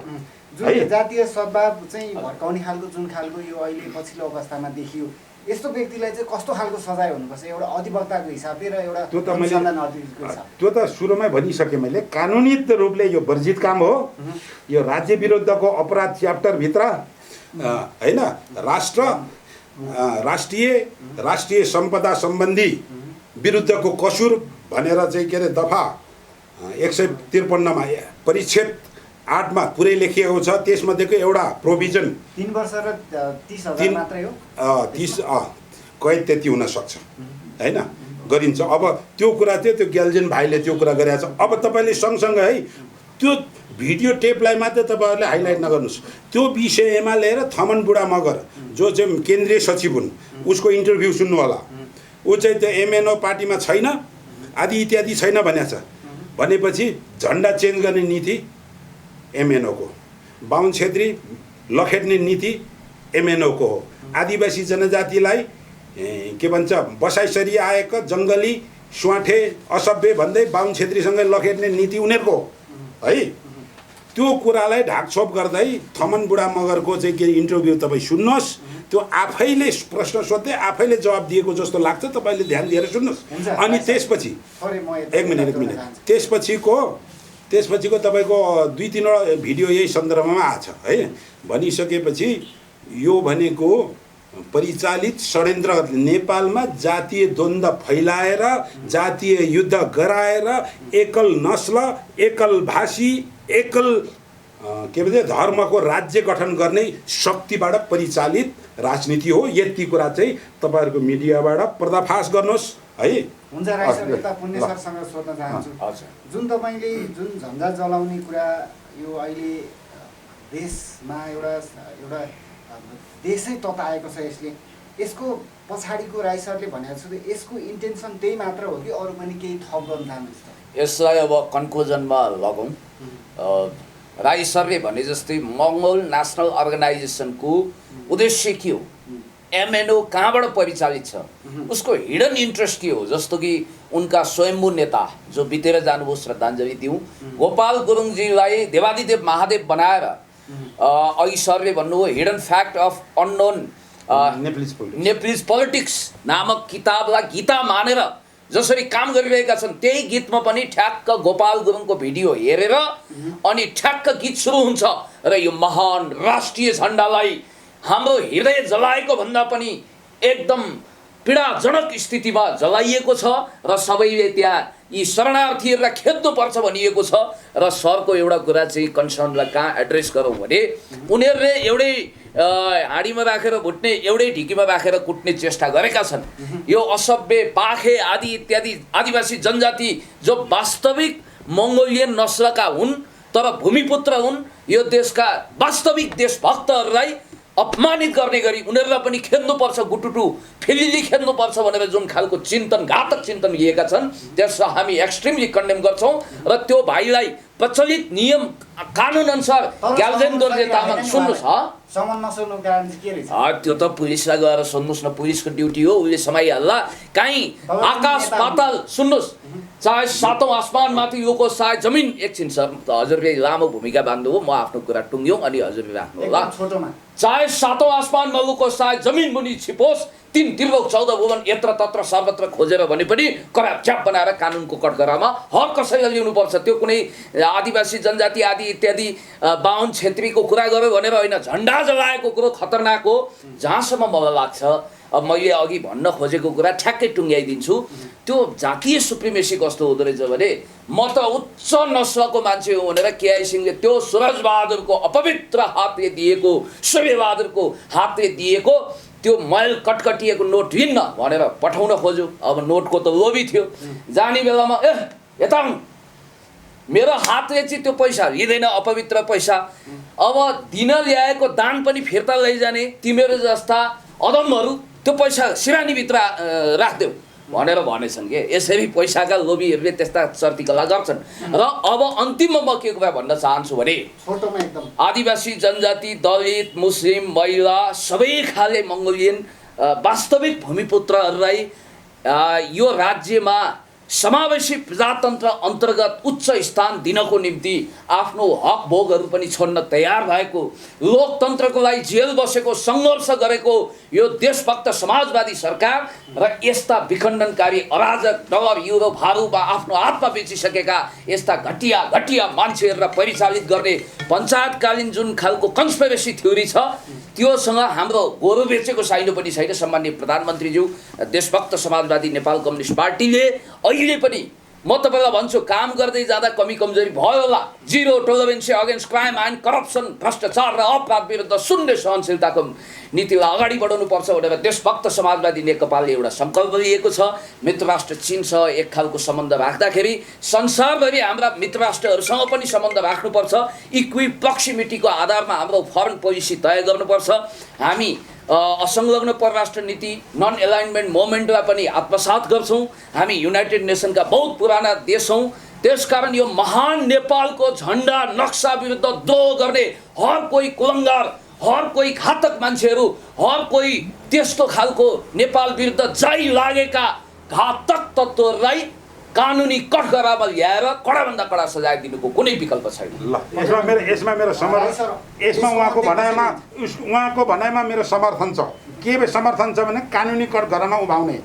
जुन जातीय सद्भाव चाहिँ भड्काउने खालको जुन खालको यो अहिले पछिल्लो अवस्थामा देखियो, यस्तो व्यक्तिलाई चाहिँ कस्तो खालको सजाय हुनुपर्छ एउटा अधिवक्ताको हिसाबले र एउटा अनुसन्धान अधिकारीको हिसाबले? त्यो त सुरुमै भनिसकेँ मैले, कानुनी रूपले यो वर्जित काम हो। यो राज्य विरुद्धको अपराध च्याप्टरभित्र होइन राष्ट्रिय सम्पदा सम्बन्धी विरुद्धको कसुर भनेर चाहिँ के अरे दफा 153 मा परिच्छेद 8 मा पुरै लेखिएको छ। त्यसमध्येको एउटा प्रोभिजन 3 वर्ष र 30,000 मात्रै हो। 30 कैद त्यति हुन सक्छ हैन, गरिन्छ। अब त्यो कुरा थियो, त्यो ग्याल्जेन भाइले त्यो कुरा गरेको छ। अब तपाईँले सँगसँगै है त्यो भिडियो टेपलाई मात्रै तपाईँहरूले हाइलाइट नगर्नुहोस्, त्यो विषयमा लिएर थमन बुढा मगर जो चाहिँ केन्द्रीय सचिव हुन् उसको इन्टरभ्यू सुन्नु होला। ऊ चाहिँ त्यो एमएनओ पार्टीमा छैन आदि इत्यादि छैन भनेको छ। भनेपछि झन्डा चेन्ज गर्ने नीति एमएनओको, बाहुन छेत्री लखेट्ने नीति एमएनओको हो, आदिवासी जनजातिलाई के भन्छ बसाइसरी आएको जङ्गली स्वाठे असभ्य भन्दै बाहुन छेत्रीसँगै लखेट्ने नीति उनीहरूको है। त्यो कुरालाई ढाकछोप गर्दै थमन बुढा मगरको चाहिँ के इन्टरभ्यू तपाईँ सुन्नुहोस्, त्यो आफैले प्रश्न सोध्दै आफैले जवाब दिएको जस्तो लाग्छ, तपाईँले ध्यान दिएर सुन्नुहोस्। अनि त्यसपछि एक मिनट त्यसपछिको तपाईँको 2-3वटा भिडियो यही सन्दर्भमा आछ है। भनिसकेपछि यो भनेको परिचालित षड्यन्त्र, नेपालमा जातीय द्वन्द्व फैलाएर, जातीय युद्ध गराएर, एकल नस्ल, एकल भाषी, एकल के भन्छ धर्मको राज्य गठन गर्ने शक्तिबाट परिचालित राजनीति हो। यति कुरा चाहिँ तपाईँहरूको मिडियाबाट पर्दाफास गर्नुहोस् है। हुन्छ राई सर, यता पुण्य सरसँग सोध्न चाहन्छु, जुन तपाईँले जुन झन्झट जलाउने कुरा यो अहिले देशमा एउटा देशै तताएको छ यसले, यसको पछाडिको राई सरले भनेको छ यसको इन्टेन्सन त्यही मात्र हो कि अरू पनि केही थप गर्न चाहनुहुन्छ? यसलाई अब कन्क्लुजनमा लगौँ। राई सरले भने जस्तै मङ्गोल नेसनल अर्गनाइजेसनको उद्देश्य के हो, एमएनओ कहाँबाट परिचालित छ, उसको हिडन इन्ट्रेस्ट के हो। जस्तो कि उनका स्वयम्भू नेता जो बितेर जानुभयो, श्रद्धाञ्जली दिउँ, गोपाल गुरुङजीलाई देवादिदेव महादेव बनाएर अघि सरले भन्नुभयो hidden fact of unknown Nepalese politics नामक किताबलाई गीता मानेर जसरी काम गरिरहेका छन्, त्यही गीतमा पनि ठ्याक्क गोपाल गुरुङको भिडियो हेरेर अनि ठ्याक्क गीत सुरु हुन्छ र यो महान राष्ट्रिय झन्डालाई हाम्रो हृदय जलाएको भन्दा पनि एकदम पीडाजनक स्थितिमा जलाइएको छ र सबैले त्यहाँ यी शरणार्थीहरूलाई खेद्नुपर्छ भनिएको छ। र सरको एउटा कुरा चाहिँ कन्सर्नलाई कहाँ एड्रेस गरौँ भने उनीहरूले एउटै हाँडीमा राखेर भुट्ने, एउटै ढिकीमा राखेर कुट्ने चेष्टा गरेका छन्। यो असभ्य पाखे आदि इत्यादि आदिवासी जनजाति जो वास्तविक मङ्गोलियन नस्लका हुन् तर भूमिपुत्र हुन्, यो देशका वास्तविक देशभक्तहरूलाई अपमानित गर्ने गरी उनीहरूलाई पनि खेद्नुपर्छ, गुटुटु फिलिली खेद्नुपर्छ भनेर जुन खालको चिन्तन, घातक चिन्तन लिएका छन्, त्यसलाई हामी एक्सट्रिमली कन्डेम गर्छौँ। र त्यो भाइलाई प्रचलित नियम कानुन अनुसार ग्याल्जेन दोर्जे तामाङ सुन्नुहोस्, त्यो त पुलिसलाई गएर सुन्नुहोस् न, पुलिसको ड्युटी हो, उसले समाइहाल्ला। काहीँ आकाश पाताल सुन्नुहोस्, चाहे सातौँ आसमानमाथि योको सायद जमिन एकछिन सर हजुरले लामो भूमिका बाँध्नुभयो म आफ्नो कुरा टुङ्ग्यौँ अनि हजुरले राख्नु होला एकदम छोटोमा चाहे सातौँ आसमानमा लोको सायद जमिन मुनि छिपोस् 3 त्रिलोक 14 भुवन यत्र तत्र सर्वत्र खोजेर भने पनि कराप च्याप बनाएर कानुनको कठघरामा हक कसैले लिनुपर्छ। त्यो कुनै आदिवासी जनजाति आदि इत्यादि बाहुन छेत्रीको कुरा गर्यो भनेर होइन, झन्डा जलाएको कुरो खतरनाक हो। जहाँसम्म मलाई लाग्छ अब मैले अघि भन्न खोजेको कुरा ठ्याक्कै टुङ्ग्याइदिन्छु। त्यो जातीय सुप्रिमेसी कस्तो हुँदो रहेछ भने म त उच्च नस्लको मान्छे हो भनेर केआई सिंहले त्यो सुरजबहादुरको अपवित्र हातले दिएको, सूर्यबहादुरको हातले दिएको त्यो मैल कटकटिएको नोट हिन्न भनेर पठाउन खोज्यो। अब नोटको त लोभी थियो, जाने बेलामा यता मेरो हातले चाहिँ त्यो पैसा लिँदैन, अपवित्र पैसा। अब दिन ल्याएको दान पनि फिर्ता लैजाने, तिमीहरू जस्ता अदमहरू त्यो पैसा सिरानीभित्र राख्देऊ भनेर भनेछन् के। यसरी पैसाका लोभीहरूले त्यस्ता चर्तीकला गर्छन्। र अब अन्तिममा म के कुरा भन्न चाहन्छु भने छोटोमा एकदम आदिवासी जनजाति, दलित, मुस्लिम, महिला सबै खाले मङ्गोलियन वास्तविक भूमिपुत्रहरूलाई यो राज्यमा समावेशी प्रजातन्त्र अन्तर्गत उच्च स्थान दिनको निम्ति आफ्नो हक भोगहरू पनि छोड्न तयार भएको, लोकतन्त्रको लागि जेल बसेको, सङ्घर्ष गरेको यो देशभक्त समाजवादी सरकार र यस्ता विखण्डनकारी अराजक डलर युरो भारूमा आफ्नो हातमा बेचिसकेका यस्ता घटिया घटिया मान्छेहरूलाई परिचालित गर्ने पञ्चायतकालीन जुन खालको कन्स्पिरेसी थ्योरी छ त्योसँग हाम्रो गोरु बेचेको साइनो पनि छैन। सम्माननीय प्रधानमन्त्रीज्यू, देशभक्त समाजवादी नेपाल कम्युनिस्ट पार्टीले अहिले पनि म तपाईँलाई भन्छु काम गर्दै जाँदा कमी कमजोरी भयो होला। Zero tolerance against crime and corruption, भ्रष्टाचार र अपराध विरुद्ध शून्य सहनशीलताको नीतिलाई अगाडि बढाउनुपर्छ भनेर देशभक्त समाजवादी नेकपाले एउटा सङ्कल्प लिएको छ। मित्र राष्ट्र चीनसँग एक खालको सम्बन्ध राख्दाखेरि संसारभरि हाम्रा मित्र राष्ट्रहरूसँग पनि सम्बन्ध राख्नुपर्छ। इक्वी प्रक्सिमिटीको आधारमा हाम्रो फरेन पोलिसी तय गर्नुपर्छ। हामी असंलग्न परराष्ट्र नीति नन एलाइनमेन्ट मोमेन्टलाई पनि आत्मसात गर्छौँ। हामी युनाइटेड नेसनका बहुत पुराना देश हौँ। त्यसकारण यो महान नेपालको झन्डा नक्सा विरुद्ध द्रोह गर्ने हर कोही कुलङ्गार, हर कोही घातक मान्छेहरू, हर कोही त्यस्तो खालको नेपाल विरुद्ध जाइ लागेका घातक तत्त्वहरूलाई कानुनी कठघरामा ल्याएर कडाभन्दा कडा सजाय दिनुको कुनै विकल्प छैन। ल यसमा मेरो उहाँको भनाइमा मेरो समर्थन छ। के समर्थन छ भने कानुनी कठघरामा उभाउने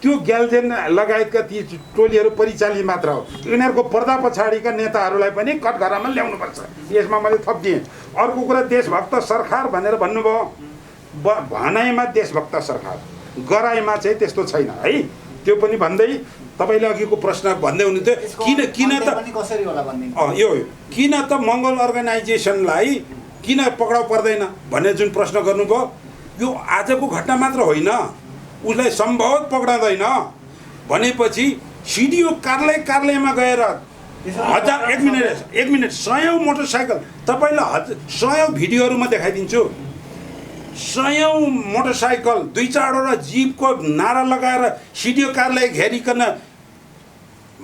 त्यो ग्याल्जेन लगायतका ती टोलीहरू परिचालित मात्र हो। यिनीहरूको पर्दा पछाडिका नेताहरूलाई पनि कठघरामा ल्याउनुपर्छ। यसमा मैले थपिदिएँ। अर्को कुरा देशभक्त सरकार भनेर भन्नुभयो। भनाइमा देशभक्त सरकार, गराइमा चाहिँ त्यस्तो छैन है। त्यो पनि भन्दै तपाईँले अघिको प्रश्न भन्दै हुनुहुन्थ्यो किन त कसरी होला भन्दिनु यो किन त मङ्गोल अर्गनाइजेसनलाई किन पक्राउ पर्दैन भन्ने जुन प्रश्न गर्नुभयो, यो आजको घटना मात्र होइन, उसलाई सम्भवत पक्राउँदैन भनेपछि सिडिओ कार्यालयमा गएर एक मिनट 100 मोटरसाइकल, तपाईँलाई 100 भिडियोहरूमा देखाइदिन्छु। 100 मोटरसाइकल 2-4वटा जीपको नारा लगाएर सिडिओ कार्यालय घेरिकन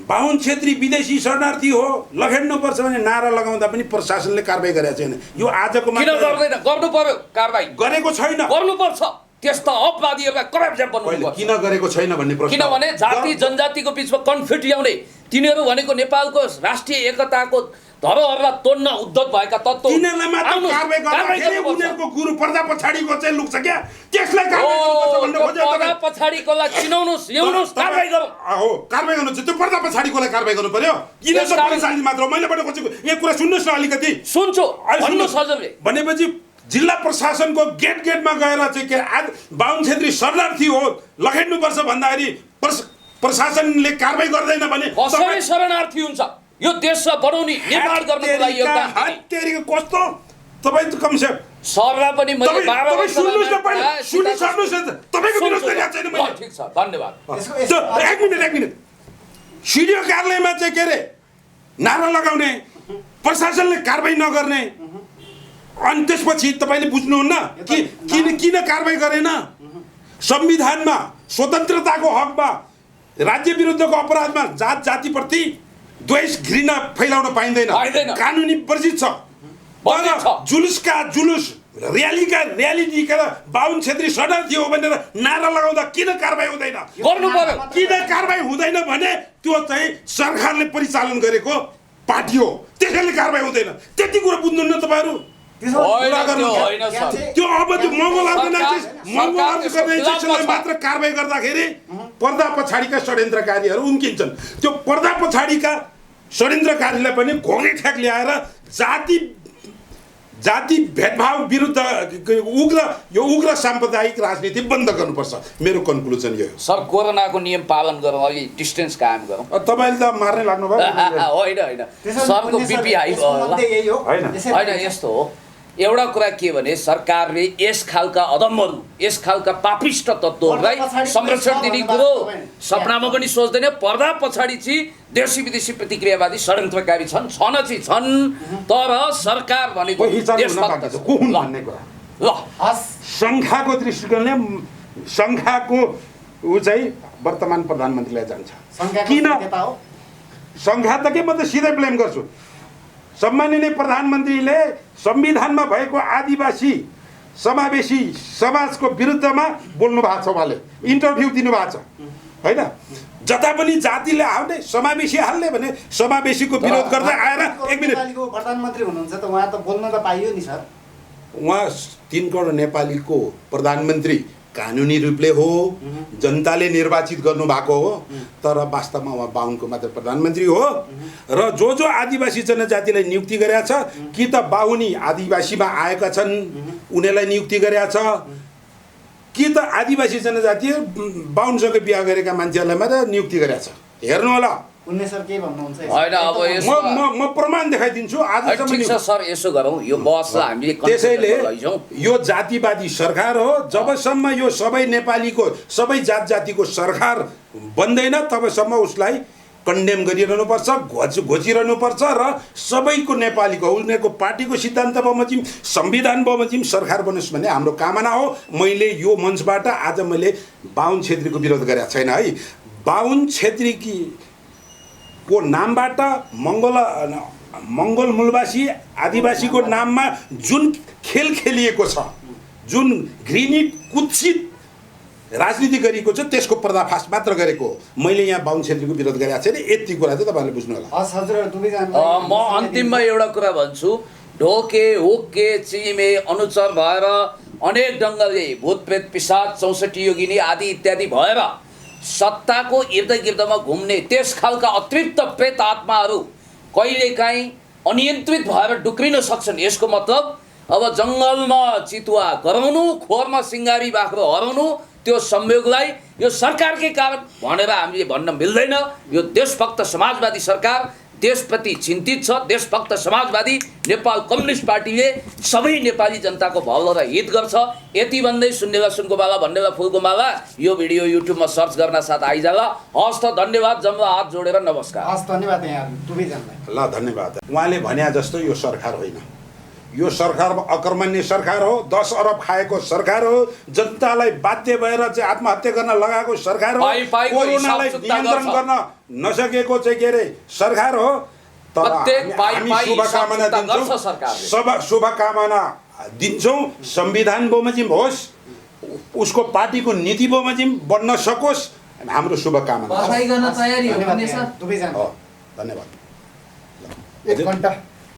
बाहुन छेत्री विदेशी शरणार्थी हो लखेड्नुपर्छ भने नारा लगाउँदा पनि प्रशासनले कारबाही गरेको छैन। यो आजको किन गर्दैन? गर्नु पर्यो, कारबाही गरेको छैन, गर्नुपर्छ। त्यस्ता अपराधीहरूलाई कराप्ट बनाउनुपर्छ। किन गरेको छैन भन्ने प्रश्न। किनभने जाति जनजातिको बिचमा कन्फ्लिक्ट ल्याउने, तिनीहरू भनेको नेपालको राष्ट्रिय एकताको धरोहरलाई तोड्न उद्धत भएका तत्त्व, तिनीहरूलाई मात्र कारबाही गर्दाखेरि उनीहरूको गुरु पर्दा पछाडिको चाहिँ लुक्छ क्या, त्यसलाई कारबाही गर्नुपर्छ भन्ने खोजेको। पर्दा पछाडिकोलाई चिनाउनुस्, ल्याउनुस्, कारबाही गरौँ। हो, कारबाही गर्नु चाहिँ त्यो पर्दा पछाडिकोलाई कारबाही गर्नु पर्यो। किन चाहिँ परिचालित मात्र मैले भने खोजेको यो कुरा सुन्नुहोस् न अलिकति। सुन्छु, भन्नुहोस् हजुरले। भनेपछि जिल्ला प्रशासनको गेटमा गएर चाहिँ के बाहुन छेत्री शरणार्थी हो लखेड्नुपर्छ भन्दाखेरि प्रशासनले कारबाही गर्दैन भने कसरी शरणार्थी हुन्छ? यो देशलाई बनाउने निर्माण गर्नको लागि योगदान दिने कस्तो तपाईँ कन्सेप्ट सरलाई पनि मैले 12 वर्ष सुन्नुहोस् न पहिले सुनिसक्नुहोस् न तपाईँको विरोध गरिरहेको छैन मैले। ठिक छ, धन्यवाद। एक मिनट सिडिओ कार्यालयमा चाहिँ के अरे नारा लगाउने, प्रशासनले कारबाही नगर्ने, अनि त्यसपछि तपाईँले बुझ्नुहुन्न कि किन कारबाही गरेन? संविधानमा स्वतन्त्रताको हकमा राज्य विरुद्धको अपराधमा जात जातिप्रति द्वेष घृणा फैलाउन पाइँदैन, कानुनी वर्जित छ। जुलुस र्याली निकालेर बाहुन छेत्री सडक थियो भनेर नारा लगाउँदा किन कारबाही हुँदैन? गर्नु पर्यो। किन कारबाही हुँदैन भने त्यो चाहिँ सरकारले परिचालन गरेको पार्टी हो, त्यसैले कारबाही हुँदैन। त्यति कुरा बुझ्नुहुन्न तपाईँहरू? त्यो अब त्यो मङ्गल अर्गनाइजेसनलाई मात्र कारबाही गर्दाखेरि पर्दा पछाडिका षड्यन्त्रकारीहरू उम्किन्छन्। त्यो पर्दा पछाडिका षड्यन्त्रकारीलाई पनि घोगे ठ्याक ल्याएर जाति भेदभाव विरुद्ध उग्र साम्प्रदायिक राजनीति बन्द गर्नुपर्छ। मेरो कन्क्लुजन यो हो। सर, कोरोनाको नियम पालन गरौँ, अलि डिस्टेन्स कायम गरौँ। तपाईँले त मार्नै लाग्नुभयो। होइन सरको बिपी हाई भयो होला। होइन, यस्तो हो, एउटा कुरा के भने सरकारले यस खालका अदम्महरू, यस खालका पापिष्ट तत्त्वहरूलाई संरक्षण दिने कुरो सपनामा पनि सोच्दैन। पर्दा पछाडि चाहिँ देशी विदेशी प्रतिक्रियावादी षड्यन्त्रकारी छन् छन्, तर सरकार भनेको सङ्ख्याको दृष्टिकोणले सङ्ख्याको ऊ चाहिँ वर्तमान प्रधानमन्त्रीलाई जान्छ। किन सङ्ख्या त के, म त सिधै ब्लेम गर्छु। सम्माननीय प्रधानमन्त्रीले संविधानमा भएको आदिवासी समावेशी समाजको विरुद्धमा बोल्नु भएको छ, उहाँले इन्टरभ्यू दिनुभएको छ होइन। जता पनि जातिले आउने समावेशी हाल्ने भने समावेशीको विरोध गर्दै आएर 1 मिनट प्रधानमन्त्री हुनुहुन्छ त उहाँ त बोल्न त पाइयो नि सर। उहाँ 3 करोड नेपालीको प्रधानमन्त्री कानुनी रूपले हो, जनताले निर्वाचित गर्नुभएको हो, तर वास्तवमा उहाँ बाहुनको मात्र प्रधानमन्त्री हो। र जो आदिवासी जनजातिलाई नियुक्ति गरेका छ, कि त बाहुनी आदिवासीमा आएका छन् उनीहरूलाई नियुक्ति गरेका छ, कि त आदिवासी जनजाति बाहुनसँग बिहा गरेका मान्छेहरूलाई मात्र नियुक्ति गरेका छ। हेर्नु होला। सर के भन्नुहुन्छ? होइन, अब यसो म प्रमाण देखाइदिन्छु आजसम्म। ठिक छ सर, यसो गरौँ, यो बसलाई हामीले त्यसैले यो जातिवादी सरकार हो। जबसम्म यो सबै नेपालीको सबै जातिको सरकार बन्दैन तबसम्म उसलाई कन्डेम गरिरहनुपर्छ, घोचिरहनुपर्छ र सबैको नेपालीको उनीहरूको पार्टीको सिद्धान्त बमोजिम संविधान बमोजिम सरकार बनोस् भन्ने हाम्रो कामना हो। मैले यो मञ्चबाट आज मैले बाहुन छेत्रीको विरोध गरेको छैन है। बाहुन छेत्री को नामबाट मङ्गोल मूलवासी आदिवासीको नाममा जुन खेल खेलिएको छ, जुन घृणित कुत्सित राजनीति गरिएको छ, त्यसको पर्दाफास मात्र गरेको हो। मैले यहाँ बाहुन छेत्रीको विरोध गरेको छैन। यति कुरा चाहिँ तपाईँहरूले बुझ्नु होला। म अन्तिममा एउटा कुरा भन्छु, ढोके होके चिमे अनुचर भएर अनेक ढङ्गले भूतप्रेत पिशाच 64 योगिनी आदि इत्यादि भएर सत्ताको इर्द गिर्दमा घुम्ने त्यस खालका अतृप्त प्रेत आत्माहरू कहिलेकाहीँ अनियन्त्रित भएर डुक्रिन सक्छन्। यसको मतलब अब जङ्गलमा चितुवा गराउनु, खोरमा सिङ्गारी बाख्रो हराउनु, त्यो संयोगलाई यो सरकारकै कारण भनेर हामीले भन्न मिल्दैन। यो देशभक्त समाजवादी सरकार देशप्रति चिन्तित छ। देशभक्त समाजवादी नेपाल कम्युनिस्ट पार्टीले सबै नेपाली जनताको भलो र हित गर्छ। यति भन्दै सुन्नेला सुनको माला भन्नेला फुलको माला यो भिडियो युट्युबमा सर्च गर्न साथ आइजाला। हस् त, धन्यवाद। जम्मा हात जोडेर नमस्कार। हस्, धन्यवाद यहाँहरू। ल धन्यवाद। उहाँले भने जस्तो यो सरकार होइन, यो सरकार अकर्मण्य सरकार हो, 10 अरब खाएको सरकार हो, जनतालाई बाध्य भएर चाहिँ आत्महत्या गर्न लगाएको सरकार हो, कोरोनालाई नियन्त्रण गर्न नसकेको चाहिँ के अरे सरकार हो। तर हामी शुभकामना दिन्छौँ संविधान बमोजिम होस्, उसको पार्टीको नीति बमोजिम बन्न सकोस्, हाम्रो शुभकामना। धन्यवाद। 1 घण्टा